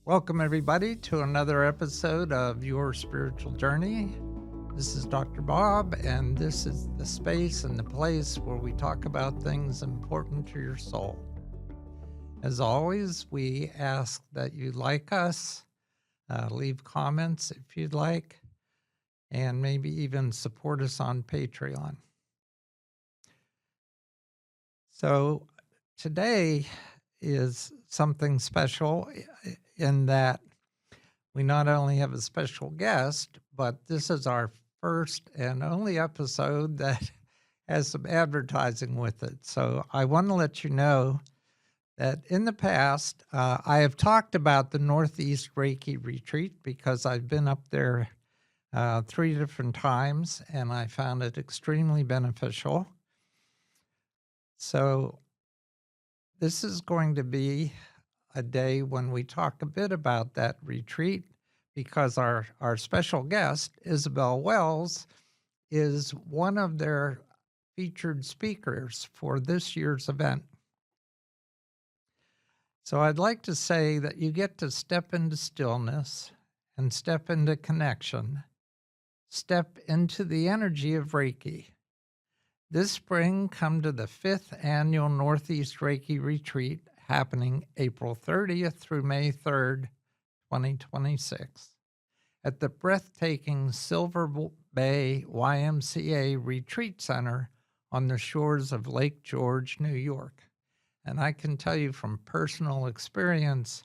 Welcome, everybody, to another episode of Your Spiritual Journey. This is Dr. Bob, and this is the space and the place where we talk about things important to your soul. As always, we ask that you like us, leave comments if you'd like, and maybe even support us on Patreon. So today is something special in that we not only have a special guest, but this is our first and only episode that has some advertising with it. So I want to let you know that in the past, I have talked about the Northeast Reiki Retreat because I've been up there 3 different times and I found it extremely beneficial. So this is going to be a day when we talk a bit about that retreat because our special guest, Isabel Wells, is one of their featured speakers for this year's event. So I'd like to say that you get to step into stillness and step into connection, step into the energy of Reiki. This spring, come to the 5th annual Northeast Reiki Retreat happening April 30th through May 3rd, 2026, at the breathtaking Silver Bay YMCA Retreat Center on the shores of Lake George, New York. And I can tell you from personal experience,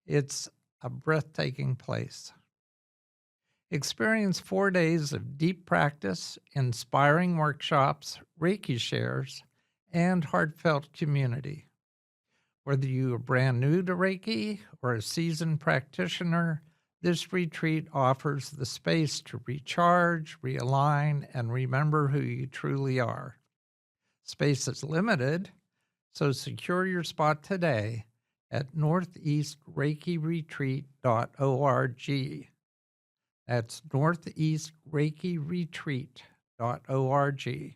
it's a breathtaking place. Experience 4 days of deep practice, inspiring workshops, Reiki shares, and heartfelt community. Whether you are brand new to Reiki or a seasoned practitioner, this retreat offers the space to recharge, realign, and remember who you truly are. Space is limited, so secure your spot today at northeastreikiretreat.org. That's northeastreikiretreat.org.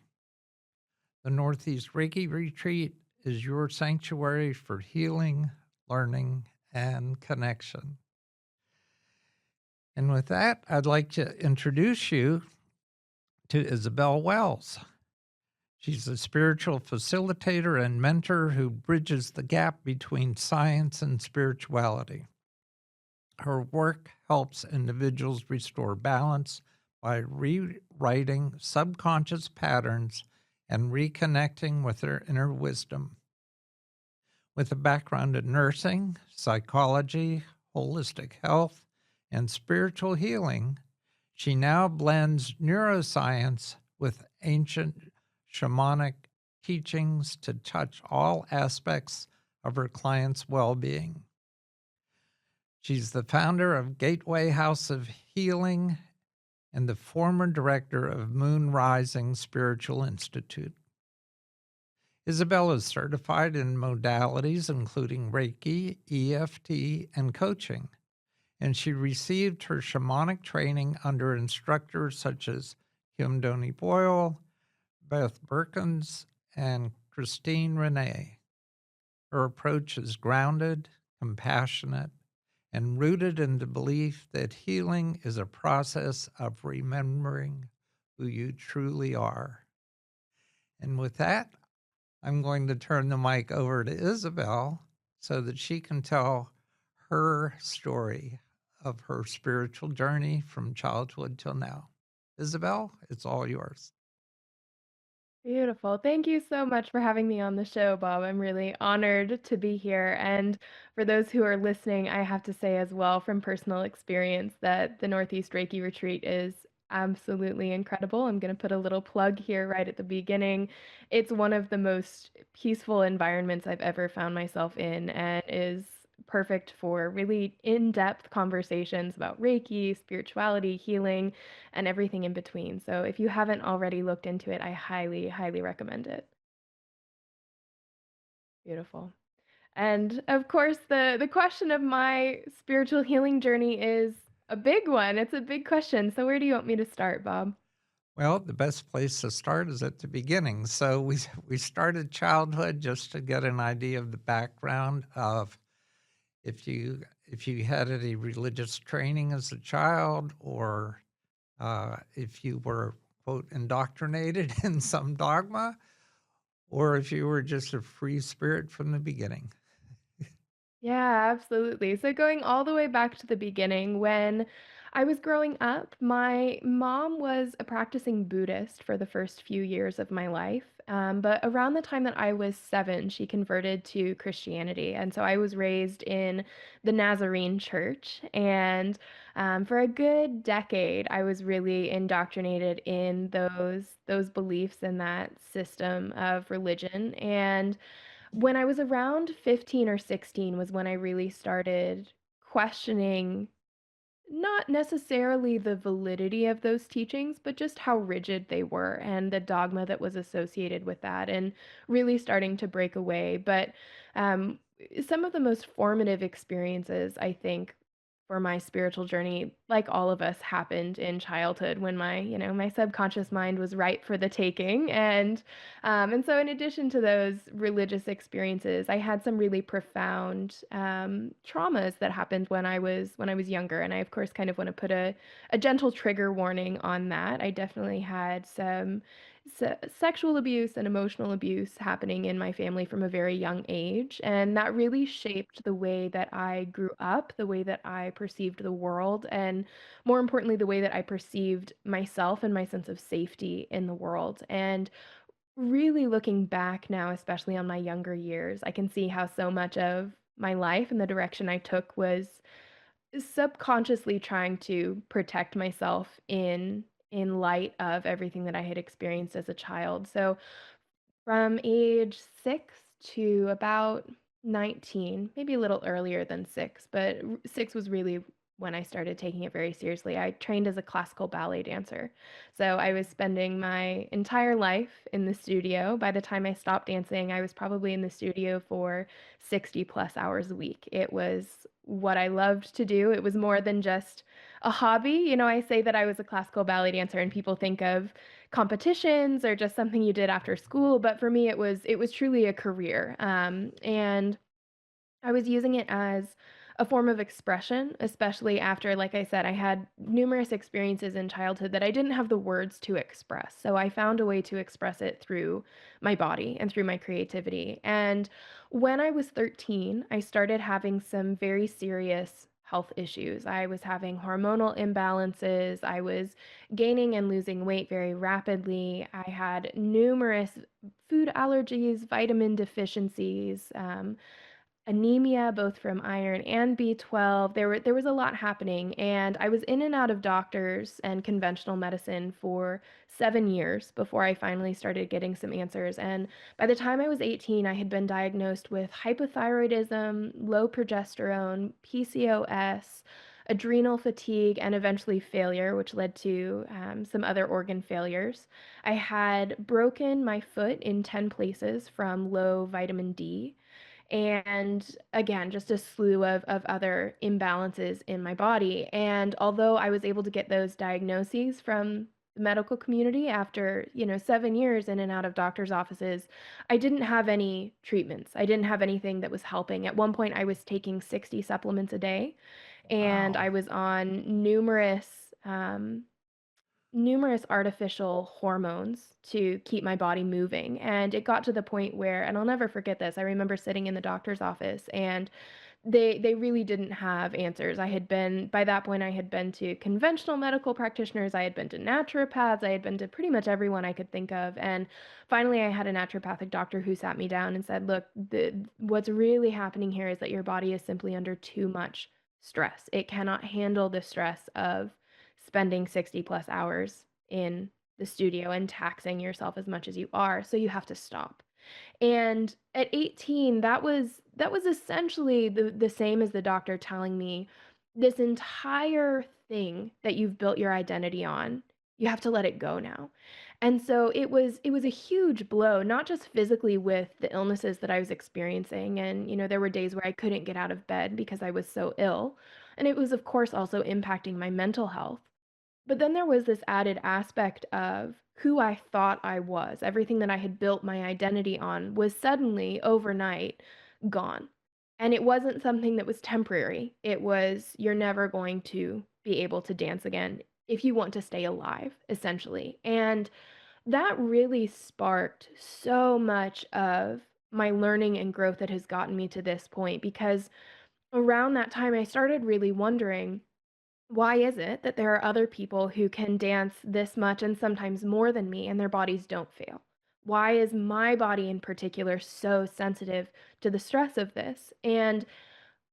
The Northeast Reiki Retreat is your sanctuary for healing, learning, and connection. And with that, I'd like to introduce you to Isabel Wells. She's a spiritual facilitator and mentor who bridges the gap between science and spirituality. Her work helps individuals restore balance by rewriting subconscious patterns and reconnecting with their inner wisdom. With a background in nursing, psychology, holistic health, and spiritual healing, she now blends neuroscience with ancient shamanic teachings to touch all aspects of her clients' well-being. She's the founder of Gateway House of Healing and the former director of Moon Rising Spiritual Institute. Isabel is certified in modalities including Reiki, EFT, and coaching, and she received her shamanic training under instructors such as Kim Doney Boyle, Beth Beurkens, and Christine Renee. Her approach is grounded, compassionate, and rooted in the belief that healing is a process of remembering who you truly are. And with that, I'm going to turn the mic over to Isabel so that she can tell her story of her spiritual journey from childhood till now. Isabel, it's all yours. Beautiful. Thank you so much for having me on the show, Bob. I'm really honored to be here. And for those who are listening, I have to say as well from personal experience that the Northeast Reiki Retreat is absolutely incredible. I'm going to put a little plug here right at the beginning. It's one of the most peaceful environments I've ever found myself in and is perfect for really in-depth conversations about Reiki, spirituality, healing, and everything in between. So if you haven't already looked into it, I highly, highly recommend it. Beautiful. And of course, the question of my spiritual healing journey is a big one. It's a big question. So where do you want me to start, Bob? Well, the best place to start is at the beginning. So we started childhood just to get an idea of the background of if you if you had any religious training as a child, or if you were, quote, indoctrinated in some dogma, or if you were just a free spirit from the beginning. Yeah, absolutely. So going all the way back to the beginning, when I was growing up, my mom was a practicing Buddhist for the first few years of my life. But around the time that I was 7, she converted to Christianity. And so I was raised in the Nazarene church. And for a good decade, I was really indoctrinated in those beliefs and that system of religion. And when I was around 15 or 16 was when I really started questioning not necessarily the validity of those teachings, but just how rigid they were and the dogma that was associated with that, and really starting to break away. But um, some of the most formative experiences, I think, for my spiritual journey, like all of us, happened in childhood when my subconscious mind was ripe for the taking. And so in addition to those religious experiences, I had some really profound traumas that happened when I was younger. And I, of course, kind of want to put a gentle trigger warning on that. I definitely had some sexual abuse and emotional abuse happening in my family from a very young age. And that really shaped the way that I grew up, the way that I perceived the world, and more importantly, the way that I perceived myself and my sense of safety in the world. And really looking back now, especially on my younger years, I can see how so much of my life and the direction I took was subconsciously trying to protect myself in light of everything that I had experienced as a child. So from age 6 to about 19, maybe a little earlier than 6, but 6 was really when I started taking it very seriously. I trained as a classical ballet dancer. So I was spending my entire life in the studio. By the time I stopped dancing, I was probably in the studio for 60 plus hours a week. It was what I loved to do. It was more than just a hobby. I say that I was a classical ballet dancer and people think of competitions or just something you did after school, but for me it was truly a career. And I was using it as a form of expression, especially after, like I said, I had numerous experiences in childhood that I didn't have the words to express. So I found a way to express it through my body and through my creativity. And when I was 13, I started having some very serious health issues. I was having hormonal imbalances. I was gaining and losing weight very rapidly. I had numerous food allergies, vitamin deficiencies, anemia, both from iron and B12. There was a lot happening, and I was in and out of doctors and conventional medicine for 7 years before I finally started getting some answers. And by the time I was 18, I had been diagnosed with hypothyroidism, low progesterone, PCOS, adrenal fatigue, and eventually failure, which led to some other organ failures. I had broken my foot in 10 places from low vitamin D, and again, just a slew of other imbalances in my body. And although I was able to get those diagnoses from the medical community after 7 years in and out of doctors' offices, I didn't have any treatments. I didn't have anything that was helping. At one point, I was taking 60 supplements a day, and I Wow. was on numerous artificial hormones to keep my body moving. And it got to the point where, and I'll never forget this, I remember sitting in the doctor's office, and they really didn't have answers. By that point, I had been to conventional medical practitioners, I had been to naturopaths, I had been to pretty much everyone I could think of. And finally, I had a naturopathic doctor who sat me down and said, "Look, what's really happening here is that your body is simply under too much stress. It cannot handle the stress of spending 60 plus hours in the studio and taxing yourself as much as you are, so you have to stop." And at 18, that was essentially the same as the doctor telling me, "This entire thing that you've built your identity on, you have to let it go now." And so it was a huge blow, not just physically with the illnesses that I was experiencing, and there were days where I couldn't get out of bed because I was so ill, and it was, of course, also impacting my mental health. But then there was this added aspect of who I thought I was. Everything that I had built my identity on was suddenly, overnight, gone. And it wasn't something that was temporary. It was, you're never going to be able to dance again if you want to stay alive, essentially. And that really sparked so much of my learning and growth that has gotten me to this point, because around that time, I started really wondering, why is it that there are other people who can dance this much and sometimes more than me and their bodies don't fail? Why is my body in particular so sensitive to the stress of this? And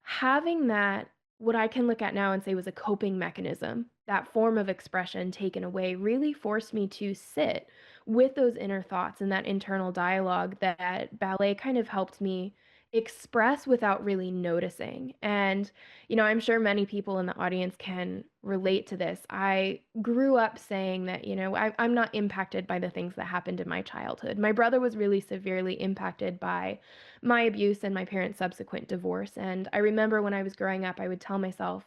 having that, what I can look at now and say was a coping mechanism, that form of expression taken away, really forced me to sit with those inner thoughts and that internal dialogue that ballet kind of helped me express without really noticing. And, I'm sure many people in the audience can relate to this. I grew up saying that, I'm not impacted by the things that happened in my childhood. My brother was really severely impacted by my abuse and my parents' subsequent divorce. And I remember when I was growing up, I would tell myself,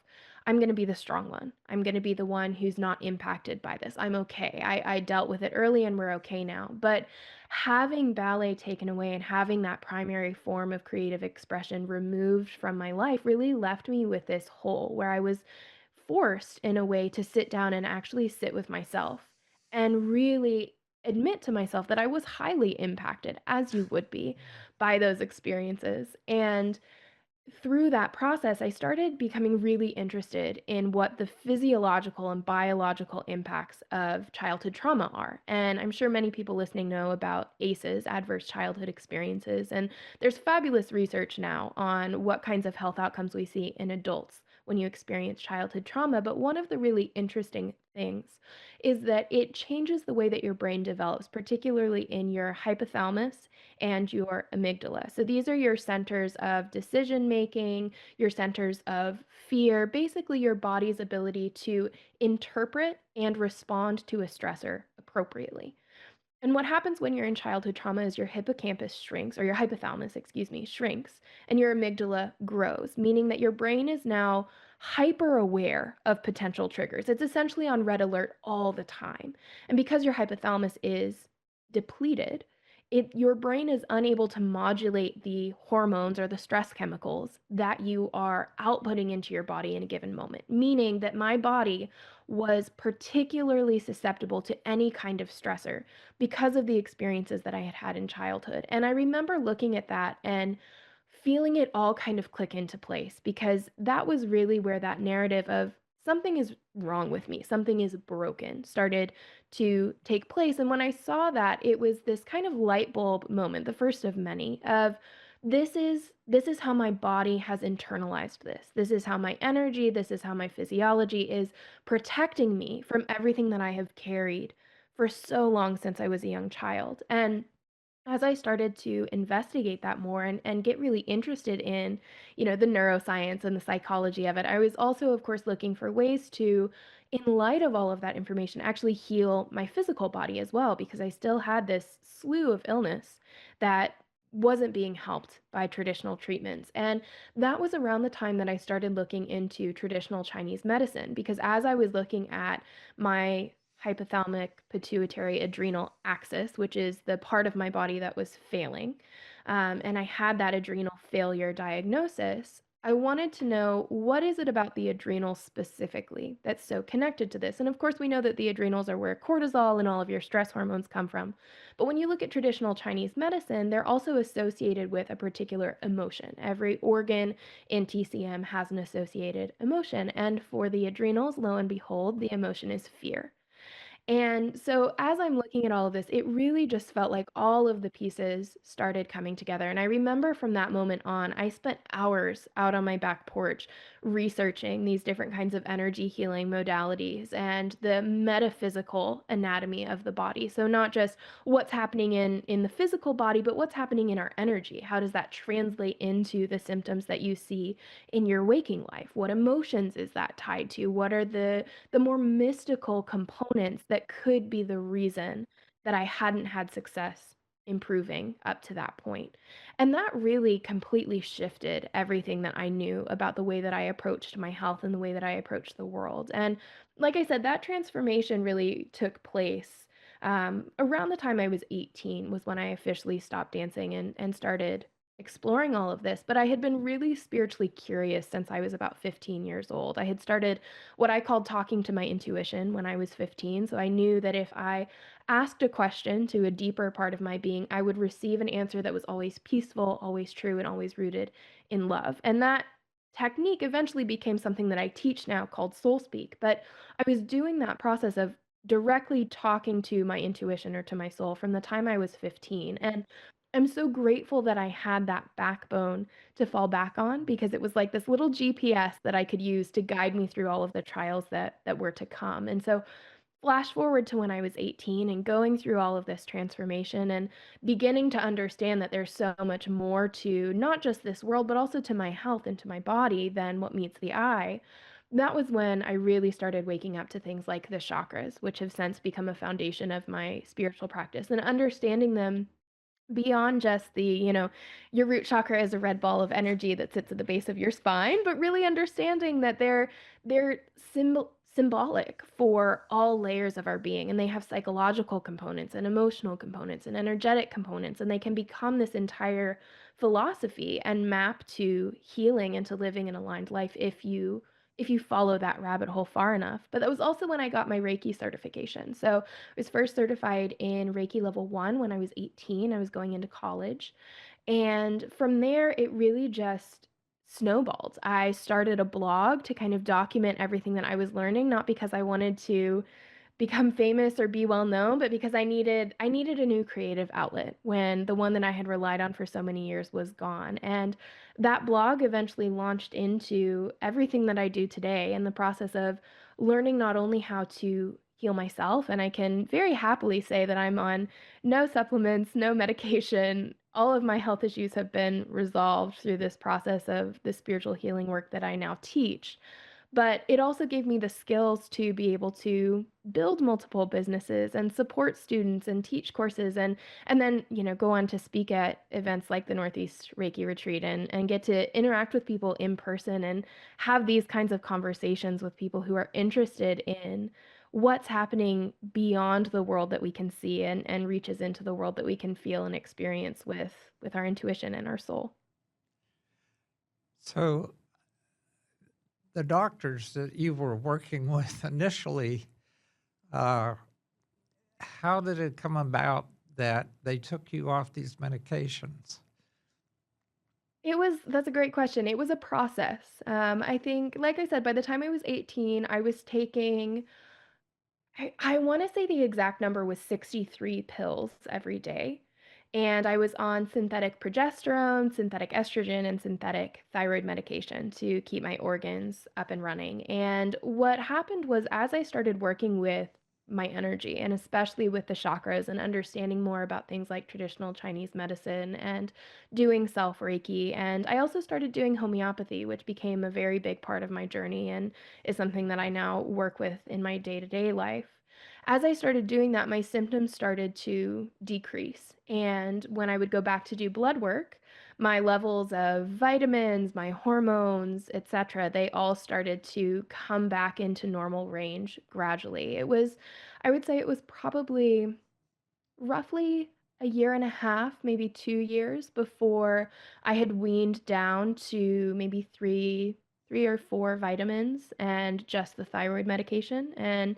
I'm going to be the strong one. I'm going to be the one who's not impacted by this. I'm okay. I dealt with it early and we're okay now. But having ballet taken away and having that primary form of creative expression removed from my life really left me with this hole where I was forced in a way to sit down and actually sit with myself and really admit to myself that I was highly impacted, as you would be, by those experiences. And through that process, I started becoming really interested in what the physiological and biological impacts of childhood trauma are. And I'm sure many people listening know about ACEs, adverse childhood experiences. And there's fabulous research now on what kinds of health outcomes we see in adults when you experience childhood trauma. But one of the really interesting things is that it changes the way that your brain develops, particularly in your hypothalamus and your amygdala. So these are your centers of decision making, your centers of fear, basically your body's ability to interpret and respond to a stressor appropriately. And what happens when you're in childhood trauma is your hippocampus shrinks, or your hypothalamus, excuse me, shrinks, and your amygdala grows, meaning that your brain is now hyper aware of potential triggers. It's essentially on red alert all the time. And because your hypothalamus is depleted, your brain is unable to modulate the hormones or the stress chemicals that you are outputting into your body in a given moment, meaning that my body was particularly susceptible to any kind of stressor because of the experiences that I had had in childhood. And I remember looking at that and feeling it all kind of click into place, because that was really where that narrative of something is wrong with me, something is broken, started to take place. And when I saw that, it was this kind of light bulb moment, the first of many, of this is how my body has internalized this. This is how my energy, this is how my physiology is protecting me from everything that I have carried for so long since I was a young child. And as I started to investigate that more and get really interested in, the neuroscience and the psychology of it, I was also, of course, looking for ways to, in light of all of that information, actually heal my physical body as well, because I still had this slew of illness that wasn't being helped by traditional treatments. And that was around the time that I started looking into traditional Chinese medicine, because as I was looking at my hypothalamic pituitary adrenal axis, which is the part of my body that was failing, and I had that adrenal failure diagnosis, I wanted to know, what is it about the adrenals specifically that's so connected to this? And of course, we know that the adrenals are where cortisol and all of your stress hormones come from. But when you look at traditional Chinese medicine, they're also associated with a particular emotion. Every organ in TCM has an associated emotion. And for the adrenals, lo and behold, the emotion is fear. And so as I'm looking at all of this, it really just felt like all of the pieces started coming together. And I remember from that moment on, I spent hours out on my back porch researching these different kinds of energy healing modalities and the metaphysical anatomy of the body. So not just what's happening in the physical body, but what's happening in our energy. How does that translate into the symptoms that you see in your waking life? What emotions is that tied to? What are the more mystical components that could be the reason that I hadn't had success improving up to that point? And that really completely shifted everything that I knew about the way that I approached my health and the way that I approached the world. And like I said, that transformation really took place around the time I was 18 was when I officially stopped dancing and started exploring all of this, but I had been really spiritually curious since I was about 15 years old. I had started what I called talking to my intuition when I was 15. So I knew that if I asked a question to a deeper part of my being, I would receive an answer that was always peaceful, always true, and always rooted in love. And that technique eventually became something that I teach now called soul speak. But I was doing that process of directly talking to my intuition or to my soul from the time I was 15. And I'm so grateful that I had that backbone to fall back on because it was like this little GPS that I could use to guide me through all of the trials that were to come. And so flash forward to when I was 18 and going through all of this transformation and beginning to understand that there's so much more to not just this world, but also to my health and to my body than what meets the eye. That was when I really started waking up to things like the chakras, which have since become a foundation of my spiritual practice, and understanding them beyond just the, your root chakra is a red ball of energy that sits at the base of your spine, but really understanding that they're symbolic for all layers of our being, and they have psychological components and emotional components and energetic components, and they can become this entire philosophy and map to healing and to living an aligned life if you follow that rabbit hole far enough. But that was also when I got my Reiki certification. So I was first certified in Reiki level 1 when I was 18. I was going into college. And from there, it really just snowballed. I started a blog to kind of document everything that I was learning, not because I wanted to become famous or be well known, but because I needed a new creative outlet when the one that I had relied on for so many years was gone. And that blog eventually launched into everything that I do today in the process of learning not only how to heal myself, and I can very happily say that I'm on no supplements, no medication. All of my health issues have been resolved through this process of the spiritual healing work that I now teach. But it also gave me the skills to be able to build multiple businesses and support students and teach courses and then, go on to speak at events like the Northeast Reiki Retreat and get to interact with people in person and have these kinds of conversations with people who are interested in what's happening beyond the world that we can see and reaches into the world that we can feel and experience with our intuition and our soul. So the doctors that you were working with initially, how did it come about that they took you off these medications? That's a great question. It was a process. I think, like I said, by the time I was 18, I was taking, I want to say the exact number was 63 pills every day. And I was on synthetic progesterone, synthetic estrogen, and synthetic thyroid medication to keep my organs up and running. And what happened was, as I started working with my energy, and especially with the chakras and understanding more about things like traditional Chinese medicine and doing self Reiki, and I also started doing homeopathy, which became a very big part of my journey and is something that I now work with in my day to day life. As I started doing that, my symptoms started to decrease. And when I would go back to do blood work, my levels of vitamins, my hormones, etc., they all started to come back into normal range gradually. I would say it was probably roughly a year and a half, maybe 2 years before I had weaned down to maybe three or four vitamins and just the thyroid medication. And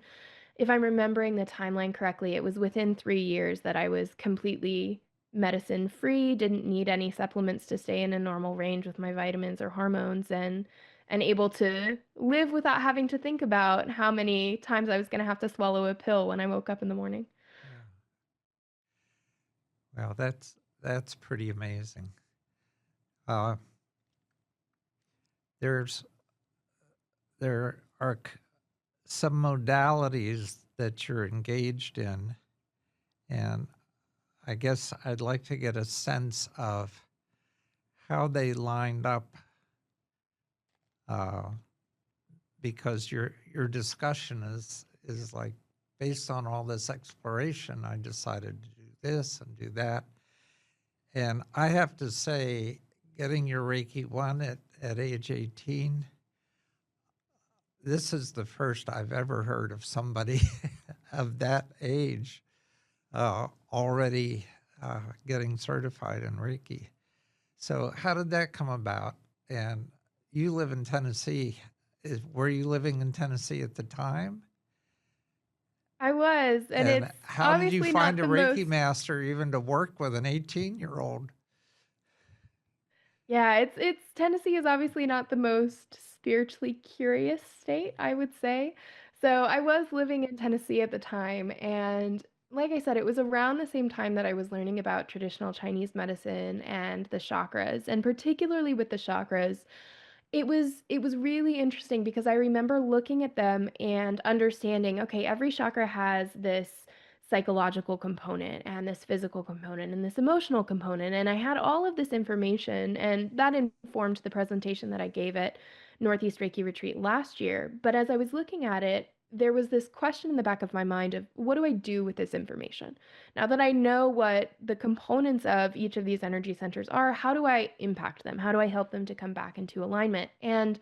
if I'm remembering the timeline correctly, it was within 3 years that I was completely medicine free, didn't need any supplements to stay in a normal range with my vitamins or hormones, and able to live without having to think about how many times I was going to have to swallow a pill when I woke up in the morning. Yeah. Well, that's pretty amazing. Uh, there's there are some modalities that you're engaged in, and I guess I'd like to get a sense of how they lined up, uh, because your discussion is like, based on all this exploration, I decided to do this and do that. And I have to say, getting your Reiki 1 at age 18, this is the first I've ever heard of somebody of that age already getting certified in Reiki. So how did that come about? And you live in Tennessee. Were you living in Tennessee at the time? I was, and And it's how did you obviously not find a the Reiki most. master even to work with an 18-year-old? Yeah, it's Tennessee is obviously not the most spiritually curious state, I would say. So I was living in Tennessee at the time, and like I said, it was around the same time that I was learning about traditional Chinese medicine and the chakras, and particularly with the chakras, it was really interesting because I remember looking at them and understanding, okay, every chakra has this psychological component and this physical component and this emotional component. And I had all of this information, and that informed the presentation that I gave at Northeast Reiki Retreat last year. But as I was looking at it, there was this question in the back of my mind of what do I do with this information? Now that I know what the components of each of these energy centers are, how do I impact them? How do I help them to come back into alignment? And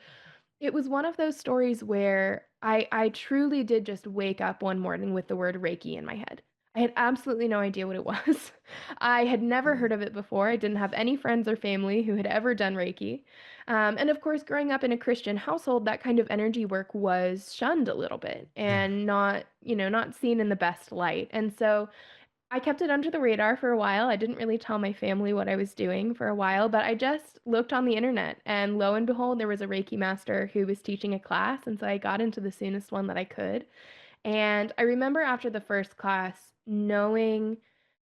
it was one of those stories where I truly did just wake up one morning with the word Reiki in my head. I had absolutely no idea what it was. I had never heard of it before. I didn't have any friends or family who had ever done Reiki. And of course, growing up in a Christian household, that kind of energy work was shunned a little bit Yeah. and not, not seen in the best light. And so I kept it under the radar for a while. I didn't really tell my family what I was doing for a while, but I just looked on the internet, and lo and behold, there was a Reiki master who was teaching a class, and so I got into the soonest one that I could. And I remember after the first class knowing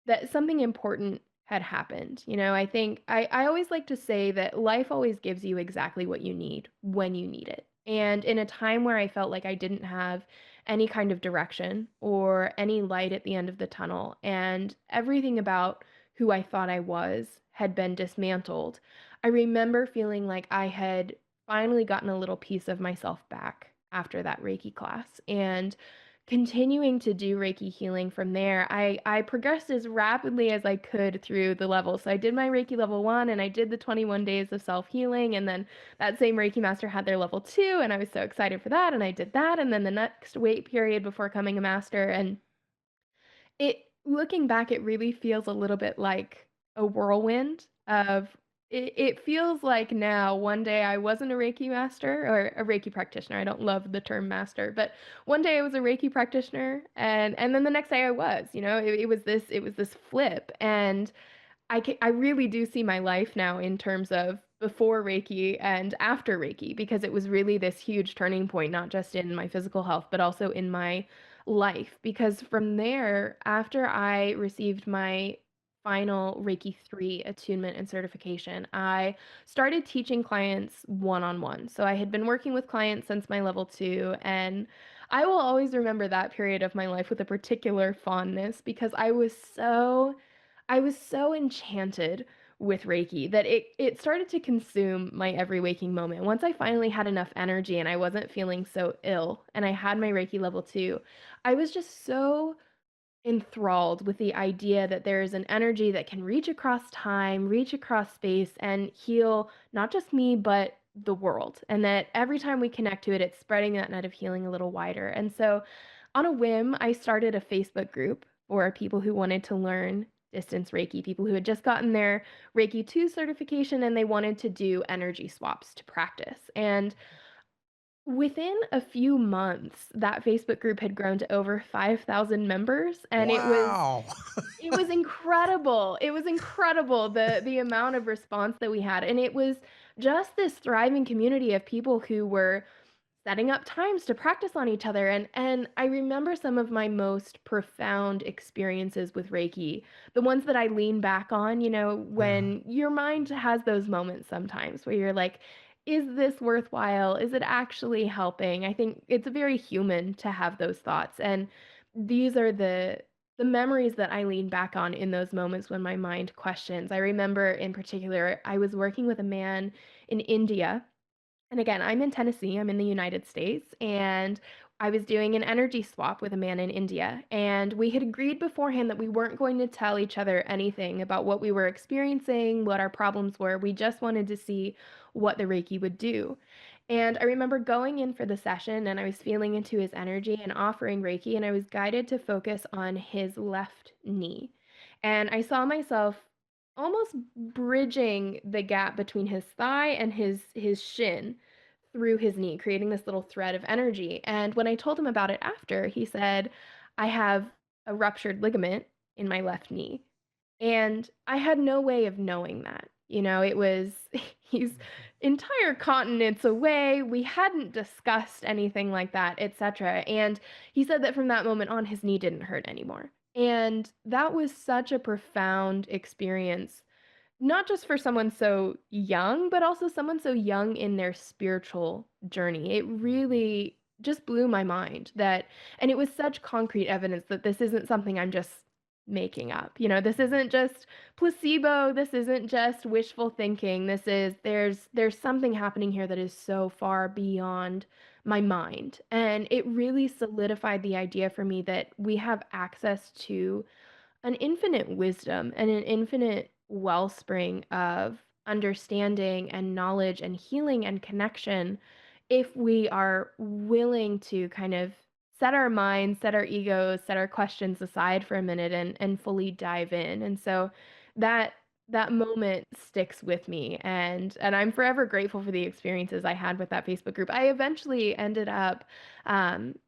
that something important had happened. I think I always like to say that life always gives you exactly what you need when you need it. And in a time where I felt like I didn't have any kind of direction or any light at the end of the tunnel, and everything about who I thought I was had been dismantled, I remember feeling like I had finally gotten a little piece of myself back after that Reiki class. And continuing to do Reiki healing from there, I progressed as rapidly as I could through the levels. So I did my Reiki level 1, and I did the 21 days of self-healing, and then that same Reiki master had their level 2, and I was so excited for that, and I did that, and then the next wait period before coming a master. And it looking back, it really feels a little bit like a whirlwind of it feels like now one day I wasn't a Reiki master or a Reiki practitioner. I don't love the term master, but one day I was a Reiki practitioner, and then the next day I was, it was this flip. And I really do see my life now in terms of before Reiki and after Reiki, because it was really this huge turning point, not just in my physical health, but also in my life. Because from there, after I received my final Reiki 3 attunement and certification, I started teaching clients one on one. So I had been working with clients since my level 2, and I will always remember that period of my life with a particular fondness because I was so enchanted with Reiki that it started to consume my every waking moment. Once I finally had enough energy and I wasn't feeling so ill and I had my Reiki level 2, I was just so enthralled with the idea that there is an energy that can reach across time, reach across space, and heal not just me, but the world. And that every time we connect to it, it's spreading that net of healing a little wider. And so, on a whim, I started a Facebook group for people who wanted to learn distance Reiki, people who had just gotten their Reiki 2 certification and they wanted to do energy swaps to practice. And within a few months, that Facebook group had grown to over 5,000 members, and it was Wow. it was incredible. It was incredible the amount of response that we had, and it was just this thriving community of people who were setting up times to practice on each other. And I remember some of my most profound experiences with Reiki, the ones that I lean back on, Yeah. when your mind has those moments sometimes where you're like, is this worthwhile? Is it actually helping? I think it's very human to have those thoughts. And these are the memories that I lean back on in those moments when my mind questions. I remember in particular, I was working with a man in India, and again, I'm in Tennessee, I'm in the United States, and I was doing an energy swap with a man in India. And we had agreed beforehand that we weren't going to tell each other anything about what we were experiencing, what our problems were. We just wanted to see what the Reiki would do. And I remember going in for the session and I was feeling into his energy and offering Reiki, and I was guided to focus on his left knee. And I saw myself almost bridging the gap between his thigh and his shin through his knee, creating this little thread of energy. And when I told him about it after, he said, I have a ruptured ligament in my left knee. And I had no way of knowing that. It was, he's entire continents away. We hadn't discussed anything like that, etc. And he said that from that moment on, his knee didn't hurt anymore. And that was such a profound experience, not just for someone so young, but also someone so young in their spiritual journey. It really just blew my mind that, and it was such concrete evidence that this isn't something I'm just making up. This isn't just placebo. This isn't just wishful thinking. There's something happening here that is so far beyond my mind. And it really solidified the idea for me that we have access to an infinite wisdom and an infinite wellspring of understanding and knowledge and healing and connection if we are willing to kind of set our minds, set our egos, set our questions aside for a minute and fully dive in. And so that that moment sticks with me, and I'm forever grateful for the experiences I had with that Facebook group. I eventually ended up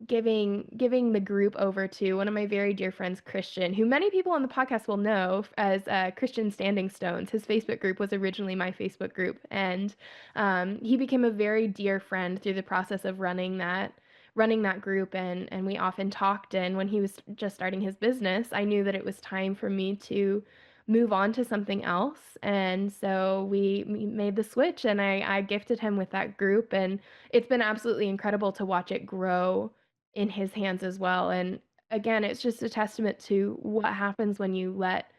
giving the group over to one of my very dear friends, Christian, who many people on the podcast will know as Christian Standing Stones. His Facebook group was originally my Facebook group, and he became a very dear friend through the process of running that group, and we often talked. And when he was just starting his business, I knew that it was time for me to move on to something else. And so we made the switch, and I gifted him with that group, and it's been absolutely incredible to watch it grow in his hands as well. And again, it's just a testament to what happens when you let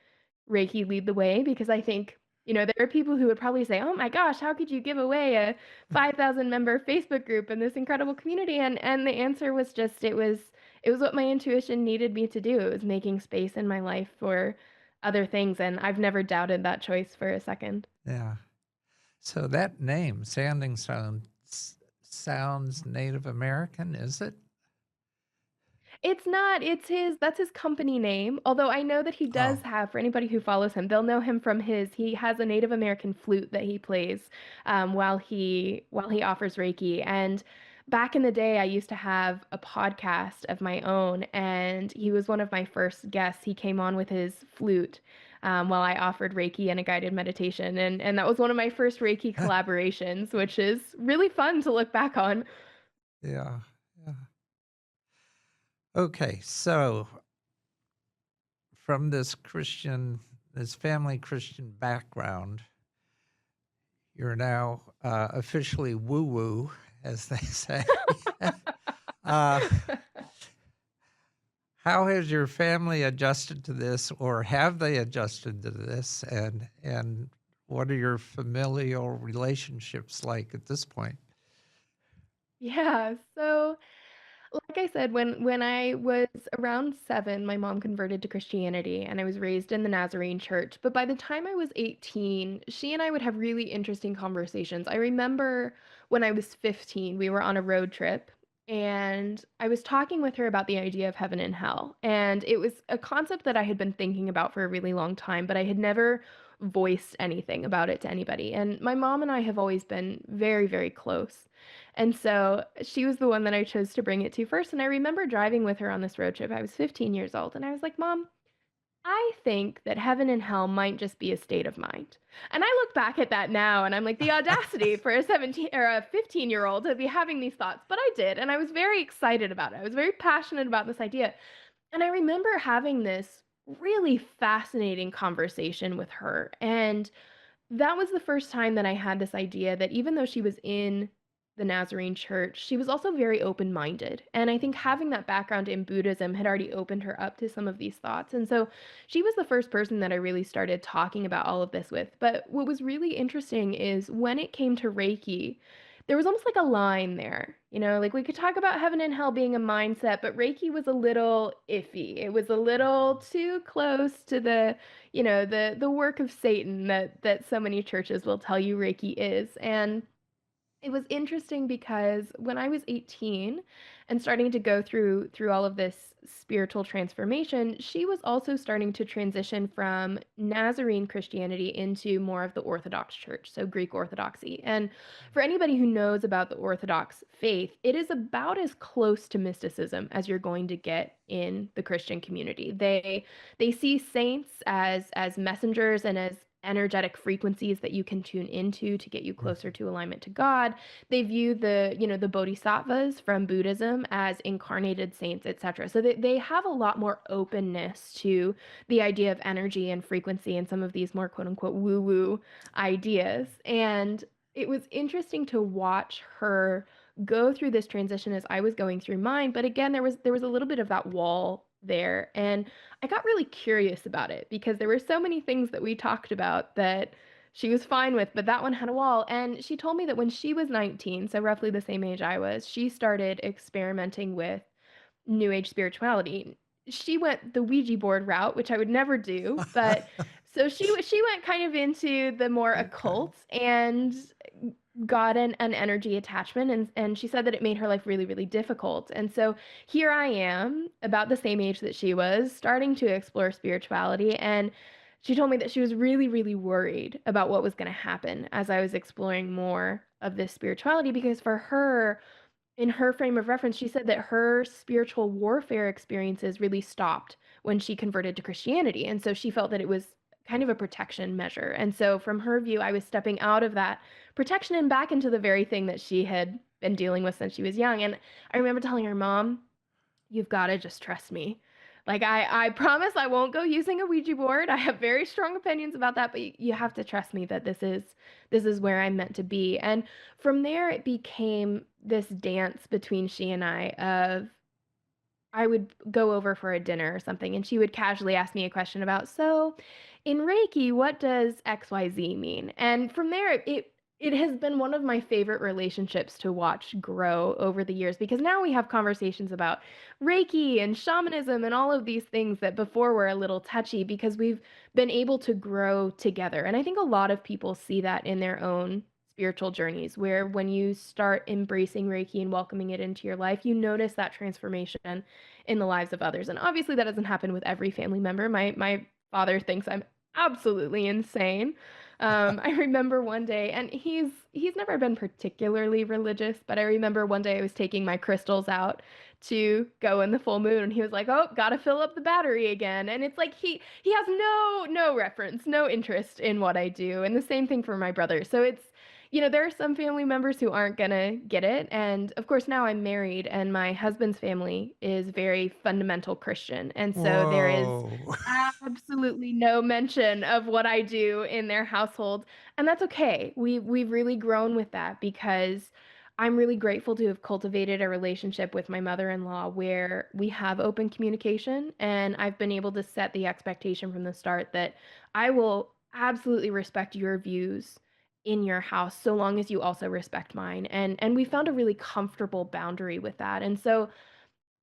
Reiki lead the way, because I think, there are people who would probably say, "Oh my gosh, how could you give away a 5,000 member Facebook group and this incredible community?" And the answer was just it was what my intuition needed me to do. It was making space in my life for other things, and I've never doubted that choice for a second. Yeah. So that name, Standing Stone, sounds Native American, is it? It's not. That's his company name. Although I know that he does Oh, have, for anybody who follows him, they'll know him from he has a Native American flute that he plays while he offers Reiki. And back in the day, I used to have a podcast of my own, and he was one of my first guests. He came on with his flute while I offered Reiki and a guided meditation, and that was one of my first Reiki collaborations, which is really fun to look back on. yeah. Yeah. Okay, so from this family Christian background, you're now officially woo-woo, as they say. uh, how has your family adjusted to this, or have they adjusted to this? And what are your familial relationships like at this point? Yeah, so like I said, when I was around 7, my mom converted to Christianity, and I was raised in the Nazarene church. But by the time I was 18, she and I would have really interesting conversations. I remember when I was 15, we were on a road trip, and I was talking with her about the idea of heaven and hell. And it was a concept that I had been thinking about for a really long time, but I had never voiced anything about it to anybody. And my mom and I have always been very, very close. And so she was the one that I chose to bring it to first. And I remember driving with her on this road trip. I was 15 years old. And I was like, Mom, I think that heaven and hell might just be a state of mind. And I look back at that now and I'm like, the audacity for a 17 or a 15-year-old to be having these thoughts. But I did. And I was very excited about it. I was very passionate about this idea. And I remember having this really fascinating conversation with her. And that was the first time that I had this idea that even though she was in the Nazarene church, she was also very open-minded. And I think having that background in Buddhism had already opened her up to some of these thoughts. And so she was the first person that I really started talking about all of this with. But what was really interesting is when it came to Reiki, there was almost like a line there. Like we could talk about heaven and hell being a mindset, but Reiki was a little iffy. It was a little too close to the work of Satan that so many churches will tell you Reiki is. And It was interesting because when I was 18 and starting to go through all of this spiritual transformation, she was also starting to transition from Nazarene Christianity into more of the Orthodox Church, so Greek Orthodoxy. And for anybody who knows about the Orthodox faith, it is about as close to mysticism as you're going to get in the Christian community. They see saints as messengers and as energetic frequencies that you can tune into to get you closer Mhm. to alignment to God. They view the bodhisattvas from Buddhism as incarnated saints, etc. So they have a lot more openness to the idea of energy and frequency and some of these more quote unquote woo-woo ideas. And it was interesting to watch her go through this transition as I was going through mine. But again, there was a little bit of that wall there. And I got really curious about it because there were so many things that we talked about that she was fine with, but that one had a wall. And she told me that when she was 19, so roughly the same age I was, she started experimenting with New Age spirituality. She went the Ouija board route, which I would never do, but so she went kind of into the more Okay. occult and got an energy attachment, and she said that it made her life really, really difficult. And so here I am, about the same age that she was, starting to explore spirituality, and she told me that she was really, really worried about what was going to happen as I was exploring more of this spirituality because for her, in her frame of reference, she said that her spiritual warfare experiences really stopped when she converted to Christianity. And so she felt that it was kind of a protection measure. And so, from her view, I was stepping out of that protection and back into the very thing that she had been dealing with since she was young. And I remember telling her, Mom, you've got to just trust me. Like, I promise I won't go using a Ouija board. I have very strong opinions about that, but you have to trust me that this is where I'm meant to be. And from there, it became this dance between she and I of I would go over for a dinner or something, and she would casually ask me a question about, so in Reiki, what does XYZ mean? And from there, it has been one of my favorite relationships to watch grow over the years because now we have conversations about Reiki and shamanism and all of these things that before were a little touchy because we've been able to grow together. And I think a lot of people see that in their own spiritual journeys, where when you start embracing Reiki and welcoming it into your life, you notice that transformation in the lives of others. And obviously that doesn't happen with every family member. My father thinks I'm absolutely insane. I remember one day, and he's never been particularly religious, but I remember one day I was taking my crystals out to go in the full moon, and he was like, "Oh, gotta fill up the battery again." And it's like he has no reference, no interest in what I do, and the same thing for my brother. So it's there are some family members who aren't gonna get it. And of course, now I'm married, and my husband's family is very fundamental Christian. And so there is Whoa. absolutely no mention of what I do in their household. And that's okay. We've really grown with that because I'm really grateful to have cultivated a relationship with my mother-in-law where we have open communication. And I've been able to set the expectation from the start that I will absolutely respect your views in your house so long as you also respect mine. And we found a really comfortable boundary with that. And so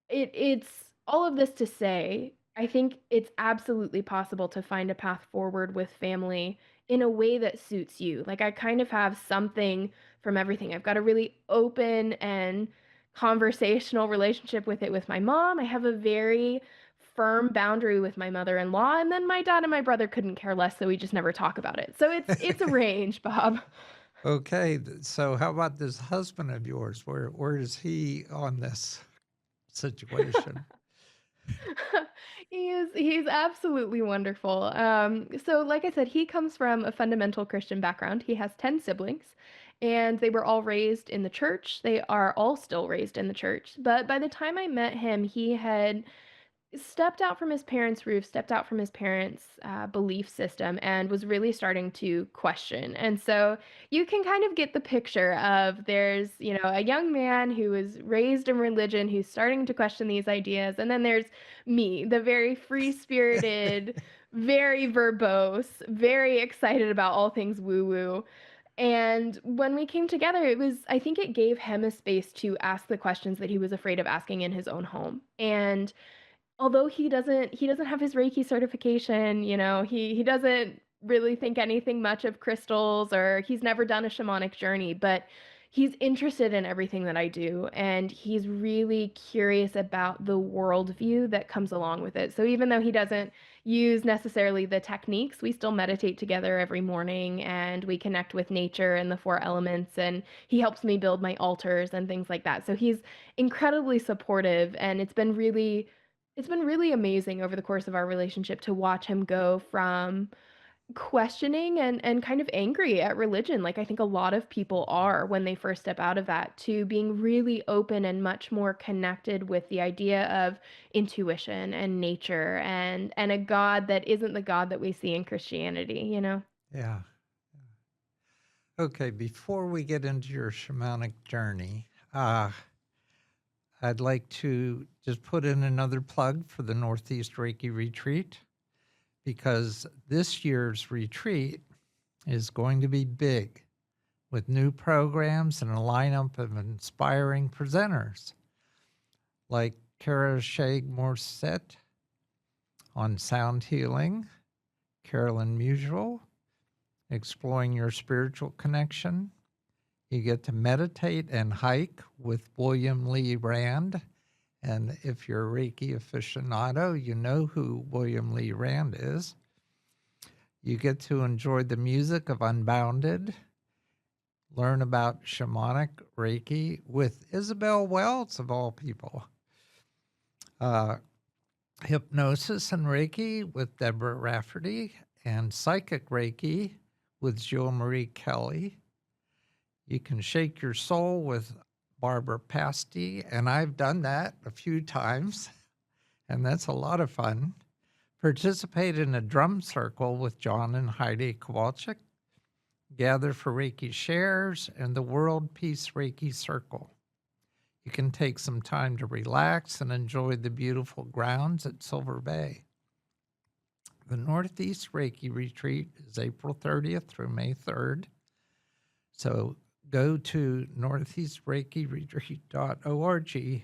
it's all of this to say, I think it's absolutely possible to find a path forward with family in a way that suits you. Like, I kind of have something from everything. I've got a really open and conversational relationship with it with my mom. I have a very firm boundary with my mother-in-law, and then my dad and my brother couldn't care less, so we just never talk about it. So it's a range, Bob. Okay, so how about this husband of yours? Where is he on this situation? He's absolutely wonderful. So like I said, he comes from a fundamental Christian background. He has 10 siblings, and they were all raised in the church. They are all still raised in the church. But by the time I met him, he had stepped out from his parents' roof, stepped out from his parents' belief system, and was really starting to question. And so you can kind of get the picture of there's, a young man who was raised in religion who's starting to question these ideas. And then there's me, the very free spirited, very verbose, very excited about all things woo woo. And when we came together, I think it gave him a space to ask the questions that he was afraid of asking in his own home. And although he doesn't have his Reiki certification, he doesn't really think anything much of crystals, or he's never done a shamanic journey, but he's interested in everything that I do, and he's really curious about the worldview that comes along with it. So even though he doesn't use necessarily the techniques, we still meditate together every morning, and we connect with nature and the four elements, and he helps me build my altars and things like that. So he's incredibly supportive, and it's been really amazing over the course of our relationship to watch him go from questioning and kind of angry at religion, like I think a lot of people are when they first step out of that, to being really open and much more connected with the idea of intuition and nature and a God that isn't the God that we see in Christianity, you know? Yeah. Okay, before we get into your shamanic journey, I'd like to just put in another plug for the Northeast Reiki Retreat, because this year's retreat is going to be big with new programs and a lineup of inspiring presenters like Kara Shag Morset on sound healing, Carolyn Musial, exploring your spiritual connection. You get to meditate and hike with William Lee Rand. And if you're a Reiki aficionado, you know who William Lee Rand is. You get to enjoy the music of Unbounded, learn about shamanic Reiki with Isabel Wells, of all people. Hypnosis and Reiki with Deborah Rafferty, and Psychic Reiki with Jill Marie Kelly. You can shake your soul with Barbara Pasty, and I've done that a few times, and that's a lot of fun. Participate in a drum circle with John and Heidi Kowalczyk. Gather for Reiki Shares and the World Peace Reiki Circle. You can take some time to relax and enjoy the beautiful grounds at Silver Bay. The Northeast Reiki Retreat is April 30th through May 3rd. So go to northeastreikiretreat.org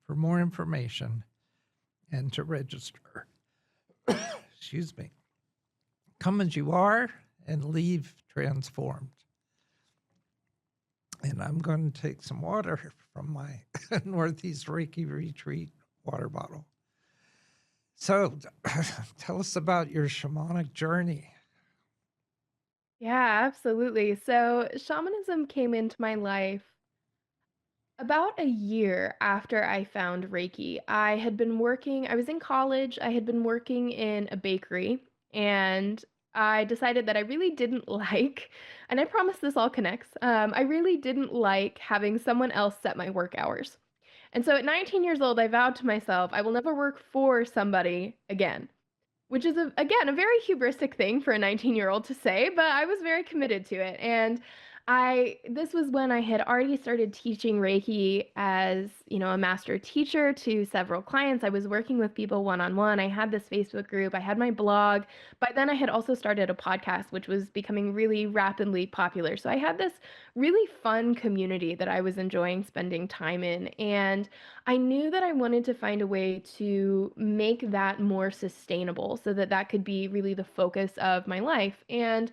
for more information and to register. Excuse me. Come as you are and leave transformed. And I'm going to take some water from my Northeast Reiki Retreat water bottle. So tell us about your shamanic journey. Yeah, absolutely. So shamanism came into my life about a year after I found Reiki. I was in college, I had been working in a bakery, and I decided that I really didn't like, and I promise this all connects, I really didn't like having someone else set my work hours. And so at 19 years old, I vowed to myself, I will never work for somebody again. Which is, again, a very hubristic thing for a 19-year-old to say, but I was very committed to it. And this was when I had already started teaching Reiki as, a master teacher to several clients. I was working with people one-on-one. I had this Facebook group. I had my blog. By then I had also started a podcast, which was becoming really rapidly popular. So I had this really fun community that I was enjoying spending time in. And I knew that I wanted to find a way to make that more sustainable so that that could be really the focus of my life. And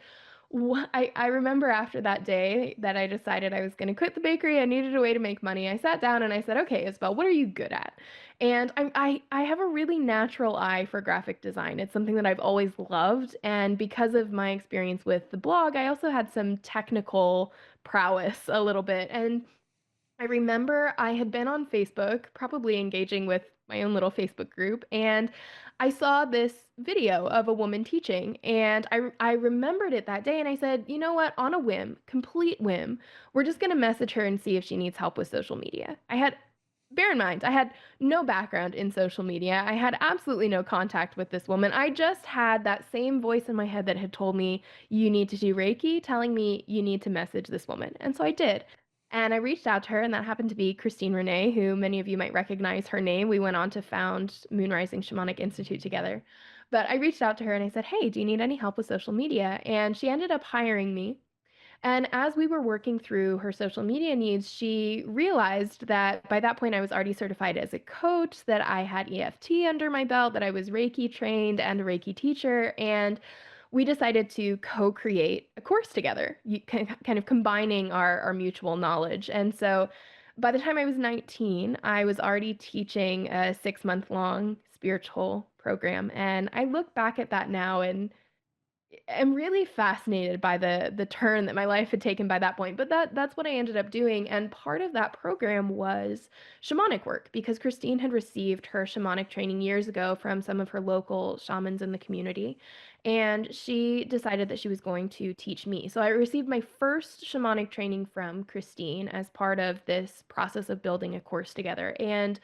I remember after that day that I decided I was going to quit the bakery, I needed a way to make money. I sat down and I said, okay, Isabel, what are you good at? And I have a really natural eye for graphic design. It's something that I've always loved. And because of my experience with the blog, I also had some technical prowess a little bit. And I remember I had been on Facebook, probably engaging with my own little Facebook group, and I saw this video of a woman teaching, and I remembered it that day, and I said, you know what, on a whim, complete whim, we're just gonna message her and see if she needs help with social media. Bear in mind, I had no background in social media. I had absolutely no contact with this woman. I just had that same voice in my head that had told me, you need to do Reiki, telling me you need to message this woman. And so I did. And I reached out to her, and that happened to be Christine Renee, who many of you might recognize her name. We went on to found Moonrising Shamanic Institute together. But I reached out to her and I said, hey, do you need any help with social media? And she ended up hiring me. And as we were working through her social media needs, she realized that by that point I was already certified as a coach, that I had EFT under my belt, that I was Reiki trained and a Reiki teacher. And we decided to co-create a course together, kind of combining our mutual knowledge. And so by the time I was 19, I was already teaching a 6-month long spiritual program. And I look back at that now and am really fascinated by the turn that my life had taken by that point. But that's what I ended up doing. And part of that program was shamanic work, because Christine had received her shamanic training years ago from some of her local shamans in the community. And she decided that she was going to teach me. So I received my first shamanic training from Christine as part of this process of building a course together. And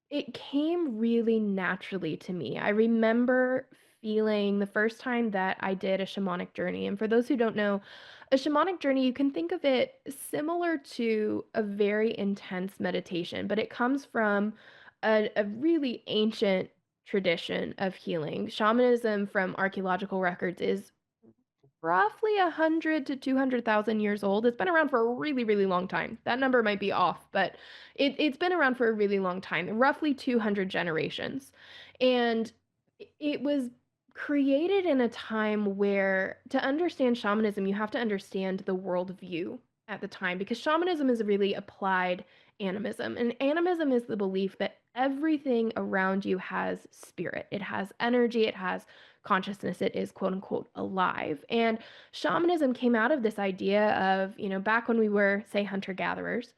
it came really naturally to me. I remember feeling the first time that I did a shamanic journey. And for those who don't know, a shamanic journey, you can think of it similar to a very intense meditation, but it comes from a really ancient tradition of healing. Shamanism, from archaeological records, is roughly 100 to 200,000 years old. It's been around for a really, really long time. That number might be off, but it's been around for a really long time, roughly 200 generations. And it was created in a time where, to understand shamanism, you have to understand the worldview at the time, because shamanism is really applied animism. And animism is the belief that everything around you has spirit, it has energy, it has consciousness, it is quote unquote alive. And shamanism came out of this idea of, back when we were, say, hunter gatherers.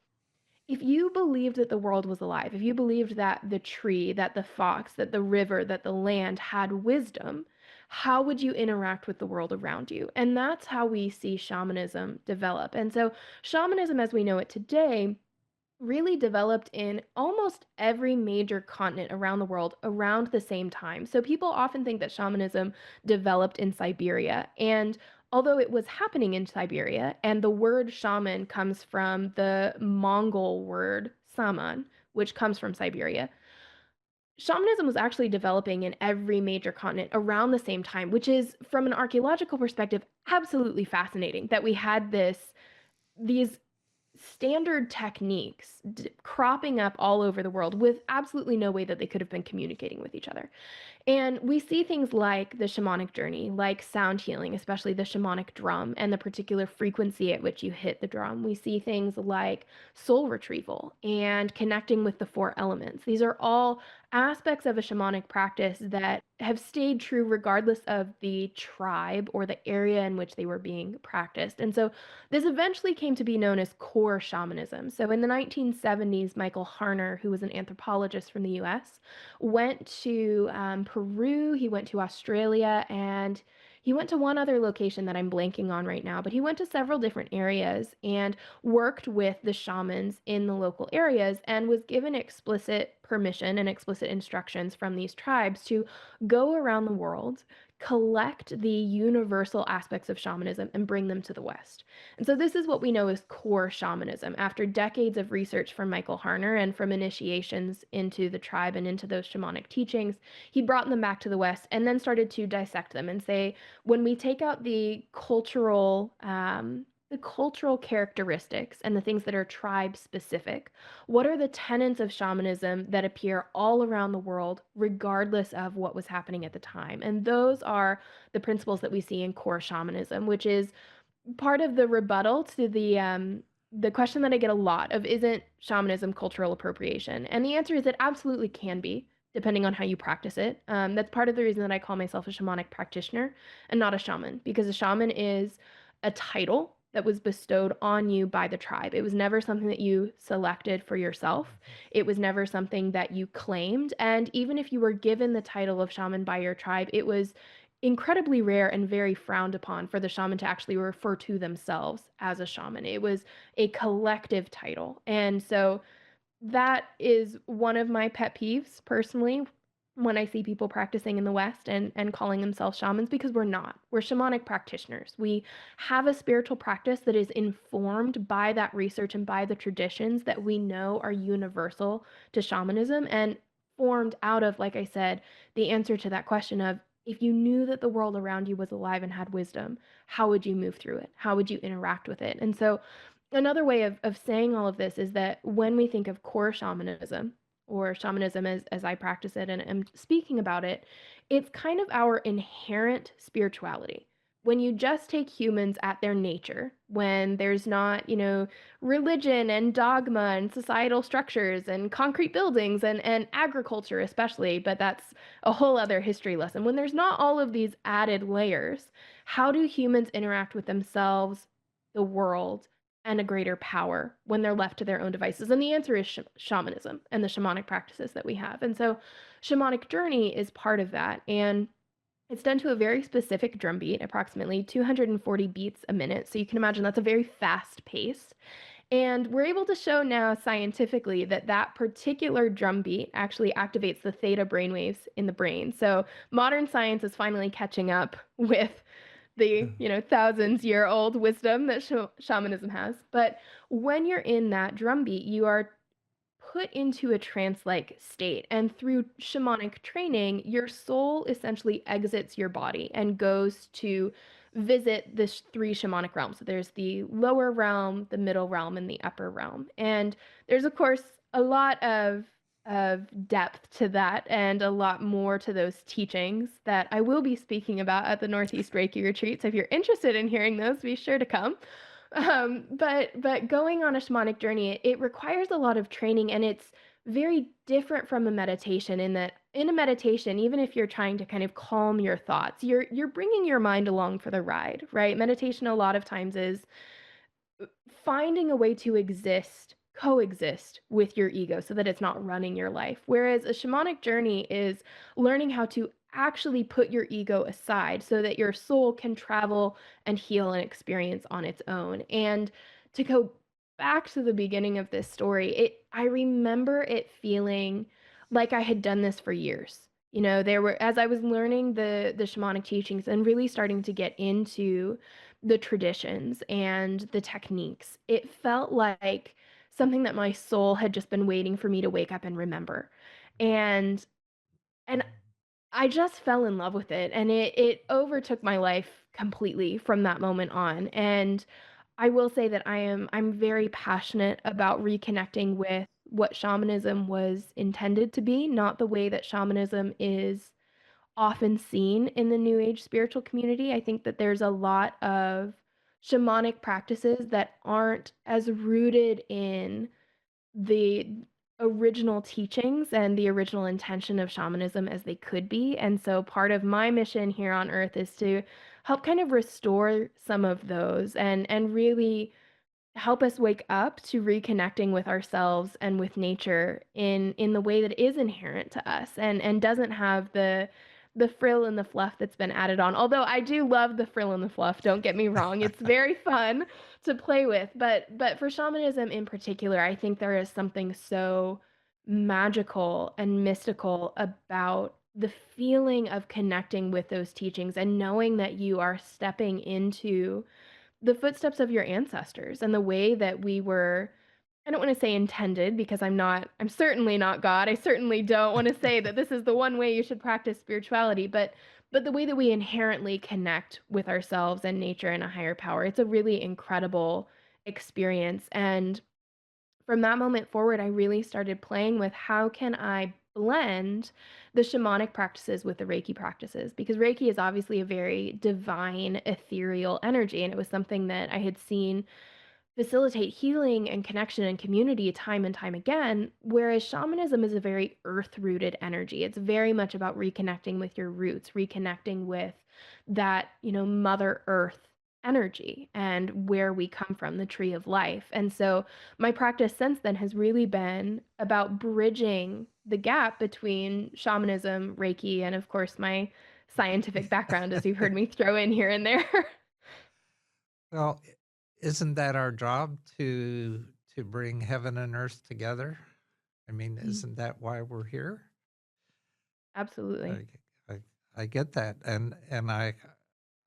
If you believed that the world was alive, if you believed that the tree, that the fox, that the river, that the land had wisdom, how would you interact with the world around you? And that's how we see shamanism develop. And so, shamanism as we know it today really developed in almost every major continent around the world around the same time. So people often think that shamanism developed in Siberia. And although it was happening in Siberia, and the word shaman comes from the Mongol word saman, which comes from Siberia, shamanism was actually developing in every major continent around the same time, which is, from an archaeological perspective, absolutely fascinating that we had these standard techniques cropping up all over the world with absolutely no way that they could have been communicating with each other. And we see things like the shamanic journey, like sound healing, especially the shamanic drum and the particular frequency at which you hit the drum. We see things like soul retrieval and connecting with the four elements. These are all aspects of a shamanic practice that have stayed true regardless of the tribe or the area in which they were being practiced. And so this eventually came to be known as core shamanism. So in the 1970s, Michael Harner, who was an anthropologist from the US, went to Peru, he went to Australia, and he went to one other location that I'm blanking on right now, but he went to several different areas and worked with the shamans in the local areas and was given explicit permission and explicit instructions from these tribes to go around the world, collect the universal aspects of shamanism, and bring them to the West. And so this is what we know as core shamanism. After decades of research from Michael Harner and from initiations into the tribe and into those shamanic teachings, he brought them back to the West and then started to dissect them and say, when we take out the cultural characteristics and the things that are tribe specific, what are the tenets of shamanism that appear all around the world, regardless of what was happening at the time? And those are the principles that we see in core shamanism, which is part of the rebuttal to the question that I get a lot of, isn't shamanism cultural appropriation? And the answer is it absolutely can be, depending on how you practice it. That's part of the reason that I call myself a shamanic practitioner and not a shaman, because a shaman is a title that was bestowed on you by the tribe. It was never something that you selected for yourself. It was never something that you claimed. And even if you were given the title of shaman by your tribe, it was incredibly rare and very frowned upon for the shaman to actually refer to themselves as a shaman. It was a collective title. And so that is one of my pet peeves personally when I see people practicing in the West and calling themselves shamans, because we're not. We're shamanic practitioners. We have a spiritual practice that is informed by that research and by the traditions that we know are universal to shamanism, and formed out of, like I said, the answer to that question of, if you knew that the world around you was alive and had wisdom, how would you move through it? How would you interact with it? And so another way of saying all of this is that when we think of core shamanism, or shamanism as I practice it and am speaking about it, it's kind of our inherent spirituality. When you just take humans at their nature, when there's not, religion and dogma and societal structures and concrete buildings and agriculture especially, but that's a whole other history lesson. When there's not all of these added layers, how do humans interact with themselves, the world, and a greater power when they're left to their own devices? And the answer is shamanism and the shamanic practices that we have. And so, shamanic journey is part of that. And it's done to a very specific drum beat, approximately 240 beats a minute. So you can imagine that's a very fast pace. And we're able to show now scientifically that that particular drum beat actually activates the theta brainwaves in the brain. So modern science is finally catching up with the, thousands-year-old wisdom that shamanism has. But when you're in that drum beat, you are put into a trance-like state. And through shamanic training, your soul essentially exits your body and goes to visit the three shamanic realms. So there's the lower realm, the middle realm, and the upper realm. And there's, of course, a lot of depth to that and a lot more to those teachings that I will be speaking about at the Northeast Reiki Retreat. So if you're interested in hearing those, be sure to come. But going on a shamanic journey, it requires a lot of training, and it's very different from a meditation in that in a meditation, even if you're trying to kind of calm your thoughts, you're bringing your mind along for the ride, right? Meditation a lot of times is finding a way to coexist with your ego so that it's not running your life. Whereas a shamanic journey is learning how to actually put your ego aside so that your soul can travel and heal and experience on its own. And to go back to the beginning of this story, I remember it feeling like I had done this for years. There were, as I was learning the shamanic teachings and really starting to get into the traditions and the techniques, it felt like something that my soul had just been waiting for me to wake up and remember. And and I just fell in love with it, and it overtook my life completely from that moment on. And I will say that I'm very passionate about reconnecting with what shamanism was intended to be, not the way that shamanism is often seen in the new age spiritual community. I think that there's a lot of shamanic practices that aren't as rooted in the original teachings and the original intention of shamanism as they could be. And so part of my mission here on earth is to help kind of restore some of those and really help us wake up to reconnecting with ourselves and with nature in the way that is inherent to us and doesn't have the frill and the fluff that's been added on. Although I do love the frill and the fluff, don't get me wrong. It's very fun to play with, but for shamanism in particular, I think there is something so magical and mystical about the feeling of connecting with those teachings and knowing that you are stepping into the footsteps of your ancestors and the way that we were. I don't want to say intended because I'm certainly not God. I certainly don't want to say that this is the one way you should practice spirituality, but the way that we inherently connect with ourselves and nature and a higher power. It's a really incredible experience. And from that moment forward, I really started playing with how can I blend the shamanic practices with the Reiki practices, because Reiki is obviously a very divine, ethereal energy, and it was something that I had seen facilitate healing and connection and community time and time again, whereas shamanism is a very earth-rooted energy. It's very much about reconnecting with your roots, reconnecting with that, Mother Earth energy and where we come from, the tree of life. And so my practice since then has really been about bridging the gap between shamanism, Reiki, and of course my scientific background, as you've heard me throw in here and there. Well, isn't that our job to bring heaven and earth together? I mean, isn't that why we're here? Absolutely. I get that, and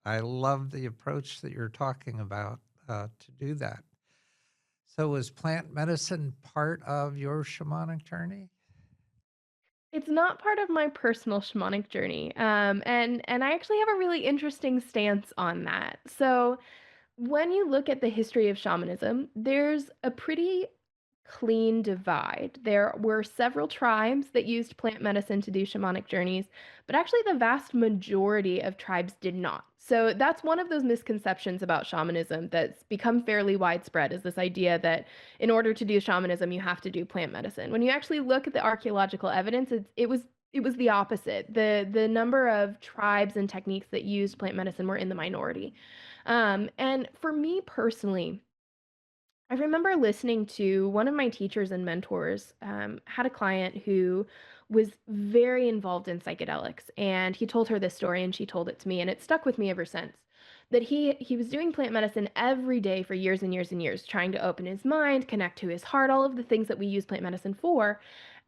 I love the approach that you're talking about to do that. So, is plant medicine part of your shamanic journey? It's not part of my personal shamanic journey, and I actually have a really interesting stance on that. So, when you look at the history of shamanism, there's a pretty clean divide. There were several tribes that used plant medicine to do shamanic journeys, but actually the vast majority of tribes did not. So that's one of those misconceptions about shamanism that's become fairly widespread, is this idea that in order to do shamanism you have to do plant medicine. When you actually look at the archaeological evidence, it was the opposite. The number of tribes and techniques that used plant medicine were in the minority. And for me personally, I remember listening to one of my teachers and mentors, had a client who was very involved in psychedelics, and he told her this story, and she told it to me, and it stuck with me ever since. That he was doing plant medicine every day for years and years and years, trying to open his mind, connect to his heart, all of the things that we use plant medicine for.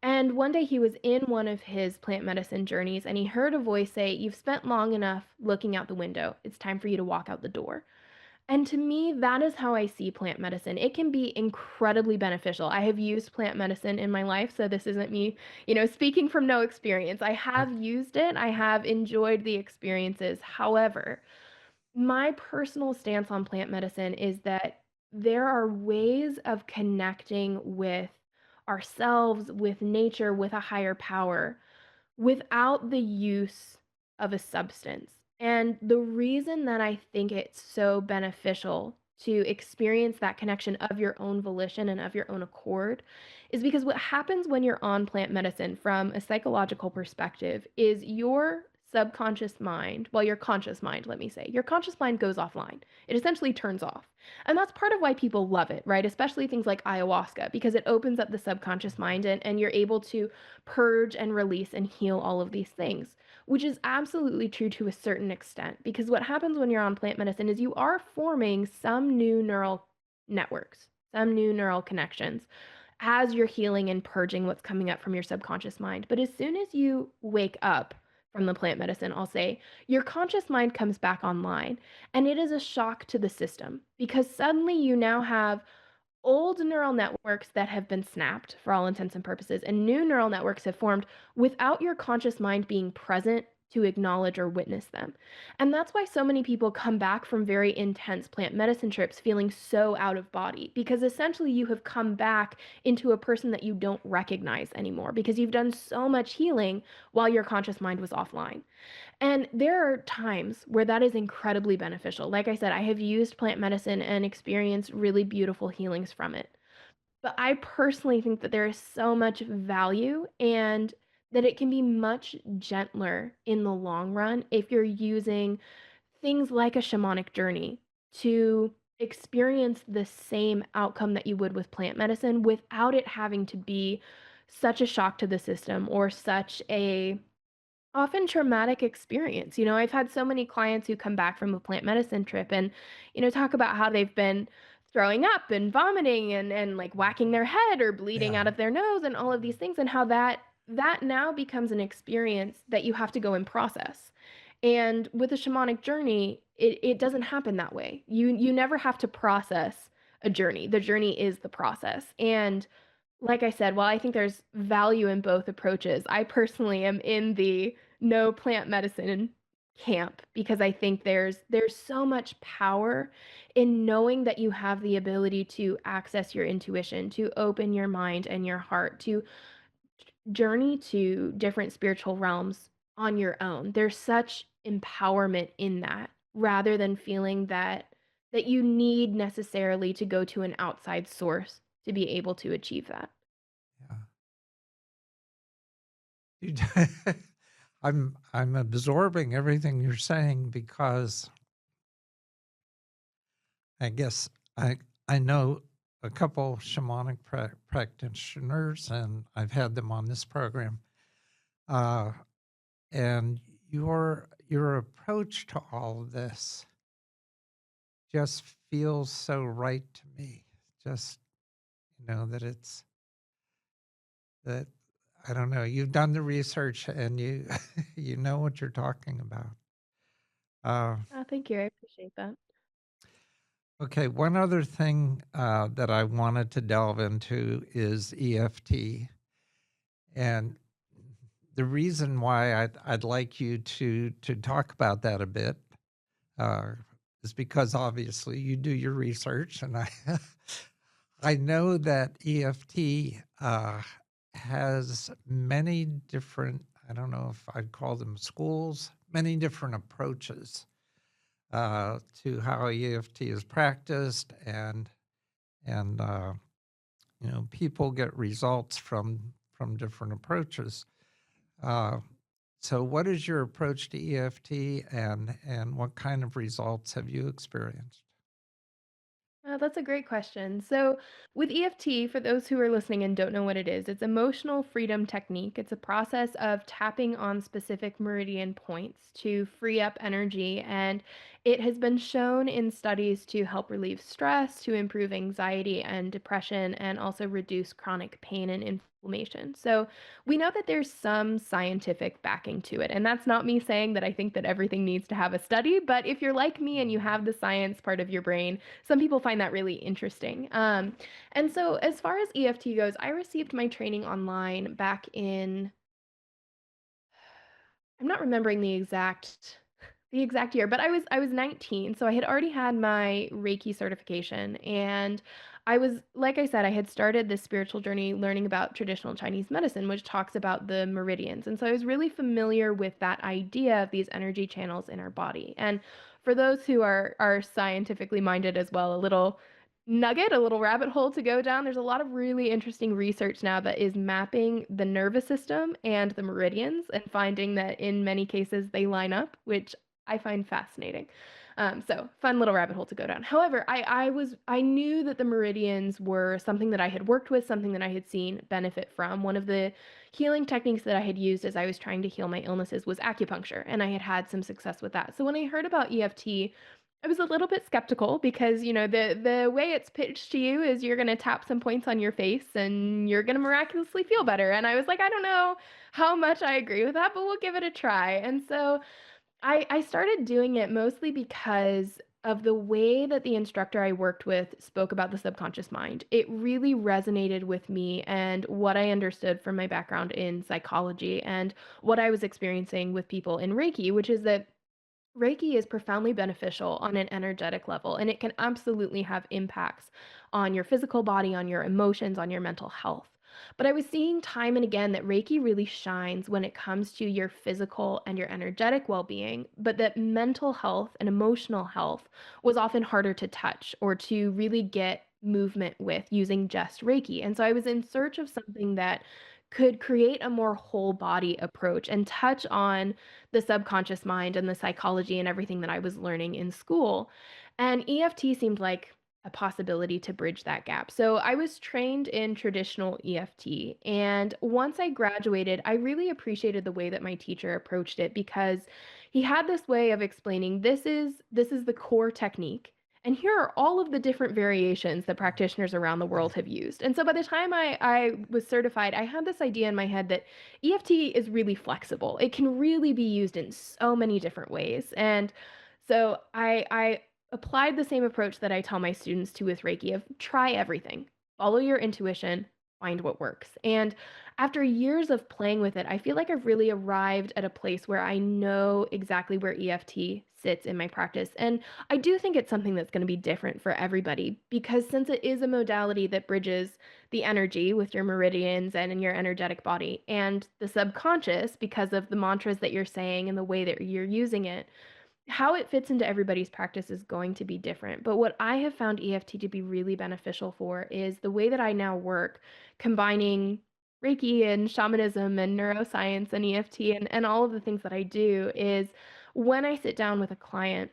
And one day he was in one of his plant medicine journeys, and he heard a voice say, "You've spent long enough looking out the window. It's time for you to walk out the door." And to me, that is how I see plant medicine. It can be incredibly beneficial. I have used plant medicine in my life, so this isn't me, speaking from no experience. I Uh, have used it, I have enjoyed the experiences. However, my personal stance on plant medicine is that there are ways of connecting with ourselves, with nature, with a higher power without the use of a substance. And the reason that I think it's so beneficial to experience that connection of your own volition and of your own accord is because what happens when you're on plant medicine from a psychological perspective is your subconscious mind, well, your conscious mind, let me say, your conscious mind goes offline. It essentially turns off. And that's part of why people love it, right? Especially things like ayahuasca, because it opens up the subconscious mind and you're able to purge and release and heal all of these things, which is absolutely true to a certain extent. Because what happens when you're on plant medicine is you are forming some new neural networks, some new neural connections as you're healing and purging what's coming up from your subconscious mind. But as soon as you wake up from the plant medicine, I'll say, your conscious mind comes back online. And it is a shock to the system because suddenly you now have old neural networks that have been snapped for all intents and purposes, and new neural networks have formed without your conscious mind being present to acknowledge or witness them. And that's why so many people come back from very intense plant medicine trips feeling so out of body, because essentially you have come back into a person that you don't recognize anymore because you've done so much healing while your conscious mind was offline. And there are times where that is incredibly beneficial. Like I said, I have used plant medicine and experienced really beautiful healings from it. But I personally think that there is so much value and that it can be much gentler in the long run if you're using things like a shamanic journey to experience the same outcome that you would with plant medicine without it having to be such a shock to the system or such a often traumatic experience. I've had so many clients who come back from a plant medicine trip and, talk about how they've been throwing up and vomiting and like whacking their head or bleeding yeah. out of their nose and all of these things and how that now becomes an experience that you have to go and process. And with a shamanic journey, it doesn't happen that way. You never have to process a journey. The journey is the process. And like I said, while I think there's value in both approaches, I personally am in the no plant medicine camp because I think there's so much power in knowing that you have the ability to access your intuition, to open your mind and your heart, to journey to different spiritual realms on your own. There's such empowerment in that rather than feeling that you need necessarily to go to an outside source to be able to achieve that. Yeah. You d- I'm absorbing everything you're saying because I guess I know a couple shamanic practitioners, and I've had them on this program. Uh, and your approach to all of this just feels so right to me. Just that it's that I don't know. You've done the research and you you know what you're talking about. Uh, Oh, thank you. I appreciate that. okay, one other thing that I wanted to delve into is EFT, and the reason why I'd like you to talk about that a bit uh, is because obviously you do your research, and I know that EFT has many different, I don't know if I'd call them schools, many different approaches to how EFT is practiced, and people get results from different approaches. Uh, so, what is your approach to EFT, and what kind of results have you experienced? That's a great question. So, with EFT, for those who are listening and don't know what it is, it's emotional freedom technique. It's a process of tapping on specific meridian points to free up energy, and it has been shown in studies to help relieve stress, to improve anxiety and depression, and also reduce chronic pain and inflammation. So, we know that there's some scientific backing to it, and that's not me saying that I think that everything needs to have a study, but if you're like me and you have the science part of your brain, some people find that really interesting. And so, as far as EFT goes, I received my training online back in, I'm not remembering the exact year, but I was 19, so I had already had my Reiki certification, and I was, like I said, I had started this spiritual journey learning about traditional Chinese medicine, which talks about the meridians. And so I was really familiar with that idea of these energy channels in our body. And for those who are scientifically minded as well, a little nugget, a little rabbit hole to go down. There's a lot of really interesting research now that is mapping the nervous system and the meridians and finding that in many cases they line up, which I find fascinating. So fun little rabbit hole to go down. However, I knew that the meridians were something that I had worked with, something that I had seen benefit from. One of the healing techniques that I had used as I was trying to heal my illnesses was acupuncture, and I had had some success with that. So when I heard about EFT, I was a little bit skeptical because, the way it's pitched to you is you're gonna tap some points on your face and you're gonna miraculously feel better. And I was like, I don't know how much I agree with that, but we'll give it a try. And so I started doing it mostly because of the way that the instructor I worked with spoke about the subconscious mind. It really resonated with me and what I understood from my background in psychology and what I was experiencing with people in Reiki, which is that Reiki is profoundly beneficial on an energetic level, and it can absolutely have impacts on your physical body, on your emotions, on your mental health. But I was seeing time and again that Reiki really shines when it comes to your physical and your energetic well being, but that mental health and emotional health was often harder to touch or to really get movement with using just Reiki. And so I was in search of something that could create a more whole body approach and touch on the subconscious mind and the psychology and everything that I was learning in school. And EFT seemed like a possibility to bridge that gap. So I was trained in traditional EFT. And once I graduated, I really appreciated the way that my teacher approached it because he had this way of explaining this is the core technique. And here are all of the different variations that practitioners around the world have used. And so by the time I was certified, I had this idea in my head that EFT is really flexible. It can really be used in so many different ways. And so I applied the same approach that I tell my students to with Reiki of try everything. Follow your intuition, find what works. And after years of playing with it, I feel like I've really arrived at a place where I know exactly where EFT sits in my practice. And I do think it's something that's going to be different for everybody because since it is a modality that bridges the energy with your meridians and in your energetic body and the subconscious because of the mantras that you're saying and the way that you're using it, how it fits into everybody's practice is going to be different. But what I have found EFT to be really beneficial for is the way that I now work, combining Reiki and shamanism and neuroscience and EFT and all of the things that I do is when I sit down with a client,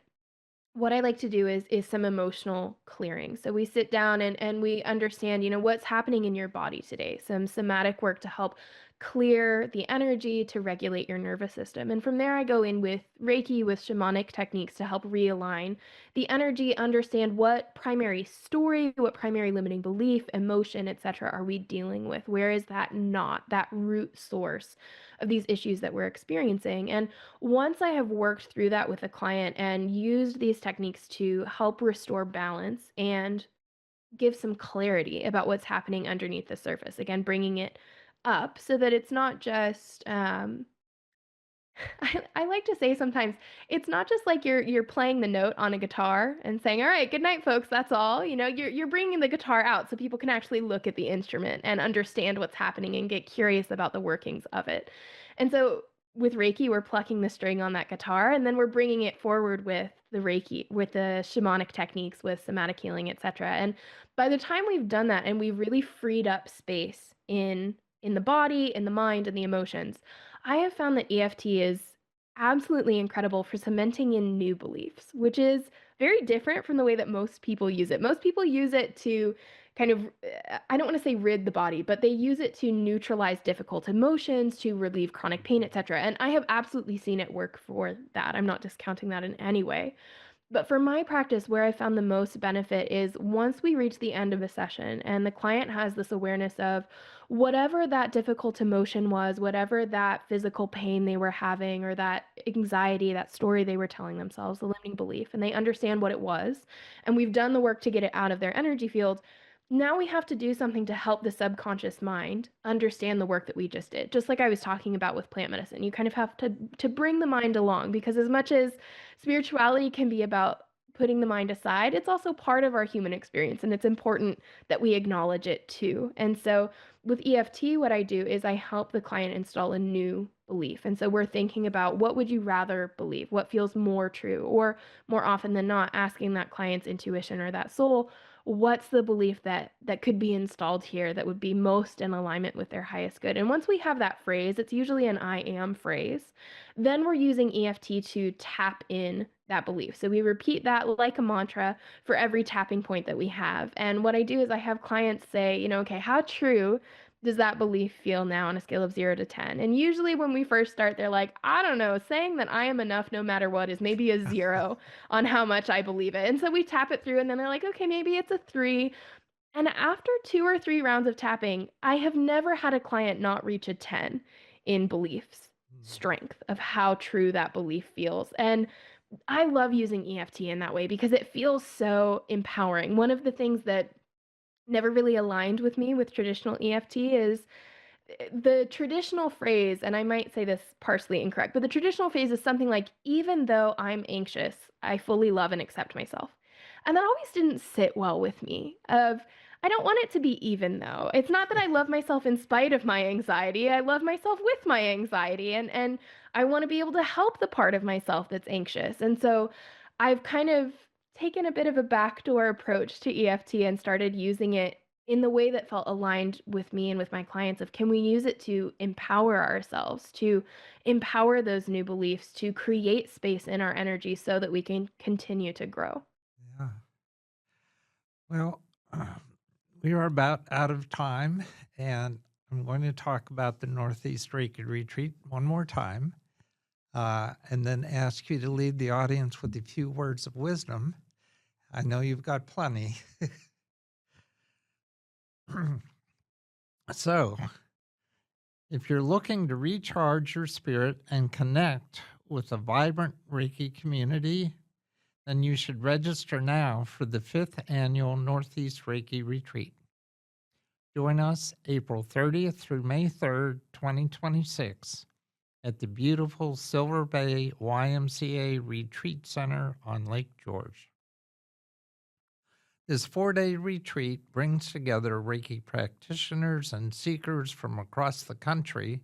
what I like to do is some emotional clearing. So we sit down and we understand, what's happening in your body today. Some somatic work to help clear the energy to regulate your nervous system. And from there I go in with Reiki with shamanic techniques to help realign the energy, understand what primary story, what primary limiting belief, emotion, etc. are we dealing with? Where is that knot, that root source of these issues that we're experiencing? And once I have worked through that with a client and used these techniques to help restore balance and give some clarity about what's happening underneath the surface, again, bringing it up so that it's not just I like to say sometimes it's not just like you're playing the note on a guitar and saying, "All right, good night, folks. That's all." You're bringing the guitar out so people can actually look at the instrument and understand what's happening and get curious about the workings of it. And so with Reiki, we're plucking the string on that guitar and then we're bringing it forward with the Reiki, with the shamanic techniques, with somatic healing, etc. And by the time we've done that and we've really freed up space in the body, in the mind, and the emotions, I have found that EFT is absolutely incredible for cementing in new beliefs, which is very different from the way that most people use it. Most people use it to kind of, I don't want to say rid the body, but they use it to neutralize difficult emotions, to relieve chronic pain, etc. And I have absolutely seen it work for that. I'm not discounting that in any way. But for my practice, where I found the most benefit is once we reach the end of a session and the client has this awareness of whatever that difficult emotion was, whatever that physical pain they were having, or that anxiety, that story they were telling themselves, the limiting belief, and they understand what it was, and we've done the work to get it out of their energy field. Now we have to do something to help the subconscious mind understand the work that we just did. Just like I was talking about with plant medicine, you kind of have to bring the mind along, because as much as spirituality can be about putting the mind aside, it's also part of our human experience, and it's important that we acknowledge it too. And so with EFT, what I do is I help the client install a new belief. And so we're thinking about, what would you rather believe? What feels more true? Or more often than not, asking that client's intuition or that soul, what's the belief that could be installed here that would be most in alignment with their highest good? And once we have that phrase, it's usually an I am phrase, then we're using EFT to tap in that belief. So we repeat that like a mantra for every tapping point that we have. And what I do is I have clients say, okay, how true does that belief feel now on a scale of 0 to 10? And usually when we first start, they're like, I don't know, saying that I am enough no matter what is maybe a 0 on how much I believe it. And so we tap it through, and then they're like, okay, maybe it's a 3. And after 2 or 3 rounds of tapping, I have never had a client not reach a 10 in beliefs strength of how true that belief feels. And I love using EFT in that way because it feels so empowering. One of the things that never really aligned with me with traditional EFT is the traditional phrase, and I might say this partially incorrect, but the traditional phrase is something like, even though I'm anxious, I fully love and accept myself. And that always didn't sit well with me. I don't want it to be even though. It's not that I love myself in spite of my anxiety. I love myself with my anxiety, and I want to be able to help the part of myself that's anxious. And so I've kind of taken a bit of a backdoor approach to EFT and started using it in the way that felt aligned with me and with my clients of, can we use it to empower ourselves, to empower those new beliefs, to create space in our energy so that we can continue to grow. Yeah. Well, we are about out of time, and I'm going to talk about the Northeast Reiki Retreat one more time, and then ask you to lead the audience with a few words of wisdom. I know you've got plenty. So, if you're looking to recharge your spirit and connect with a vibrant Reiki community, then you should register now for the 5th annual Northeast Reiki Retreat. Join us April 30th through May 3rd, 2026 at the beautiful Silver Bay YMCA Retreat Center on Lake George. This 4-day retreat brings together Reiki practitioners and seekers from across the country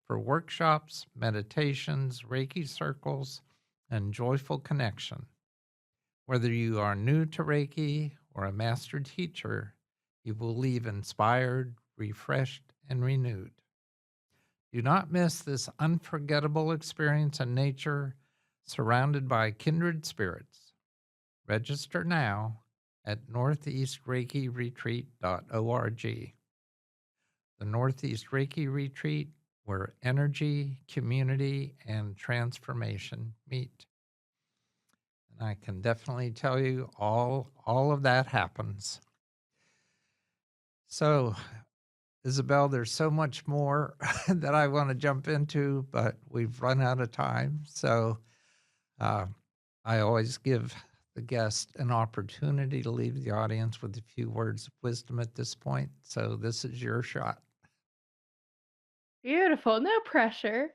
for workshops, meditations, Reiki circles, and joyful connection. Whether you are new to Reiki or a master teacher, you will leave inspired, refreshed, and renewed. Do not miss this unforgettable experience in nature, surrounded by kindred spirits. Register now at northeastreikiretreat.org. The Northeast Reiki Retreat, where energy, community, and transformation meet. And I can definitely tell you all of that happens. So, Isabel, there's so much more that I want to jump into, but we've run out of time. So I always give the guest an opportunity to leave the audience with a few words of wisdom at this point. So this is your shot. Beautiful. No pressure.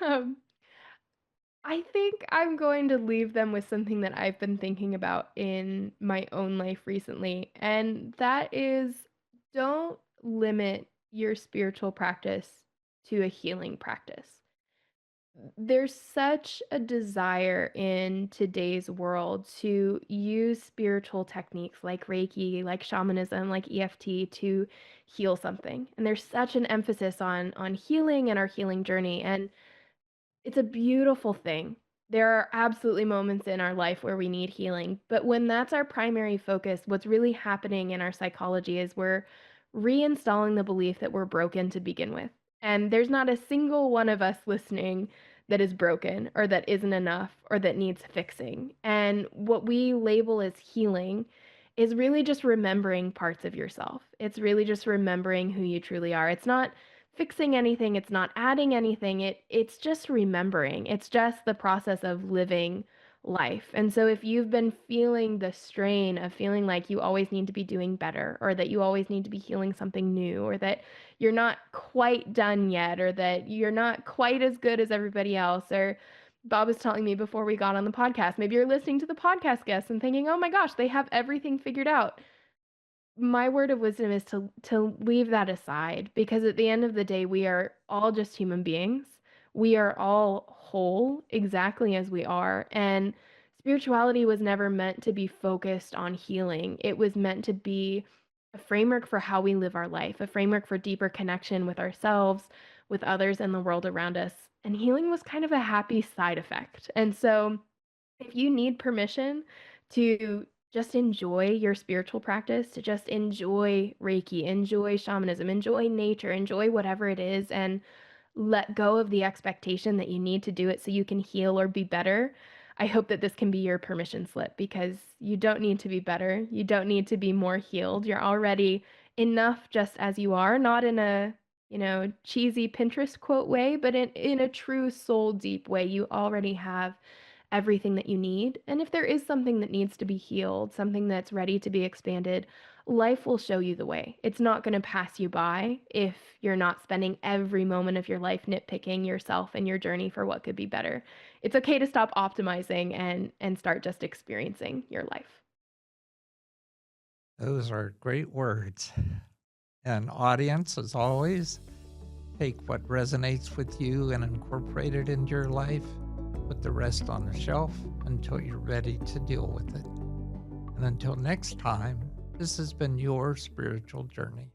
Um, I think I'm going to leave them with something that I've been thinking about in my own life recently, and that is don't limit your spiritual practice to a healing practice. There's such a desire in today's world to use spiritual techniques like Reiki, like shamanism, like EFT to heal something. And there's such an emphasis on healing and our healing journey. And it's a beautiful thing. There are absolutely moments in our life where we need healing, but when that's our primary focus, what's really happening in our psychology is we're reinstalling the belief that we're broken to begin with. And there's not a single one of us listening that is broken or that isn't enough or that needs fixing. And what we label as healing is really just remembering parts of yourself. It's really just remembering who you truly are. It's not fixing anything, it's not adding anything. It's just remembering. It's just the process of living life. And so if you've been feeling the strain of feeling like you always need to be doing better or that you always need to be healing something new or that you're not quite done yet or that you're not quite as good as everybody else or Bob was telling me before we got on the podcast, maybe you're listening to the podcast guests and thinking, "Oh my gosh, they have everything figured out." My word of wisdom is to leave that aside because at the end of the day, we are all just human beings. We are all whole exactly as we are. And spirituality was never meant to be focused on healing. It was meant to be a framework for how we live our life, a framework for deeper connection with ourselves, with others, and the world around us. And healing was kind of a happy side effect. And so if you need permission to just enjoy your spiritual practice, to just enjoy Reiki, enjoy shamanism, enjoy nature, enjoy whatever it is, and let go of the expectation that you need to do it so you can heal or be better, I hope that this can be your permission slip because you don't need to be better. You don't need to be more healed. You're already enough just as you are, not in a cheesy Pinterest quote way, but in a true soul deep way. You already have everything that you need. And if there is something that needs to be healed, something that's ready to be expanded, life will show you the way. It's not going to pass you by if you're not spending every moment of your life nitpicking yourself and your journey for what could be better. It's okay to stop optimizing and start just experiencing your life. Those are great words. And audience, as always, take what resonates with you and incorporate it into your life. Put the rest on the shelf until you're ready to deal with it. And until next time, this has been your spiritual journey.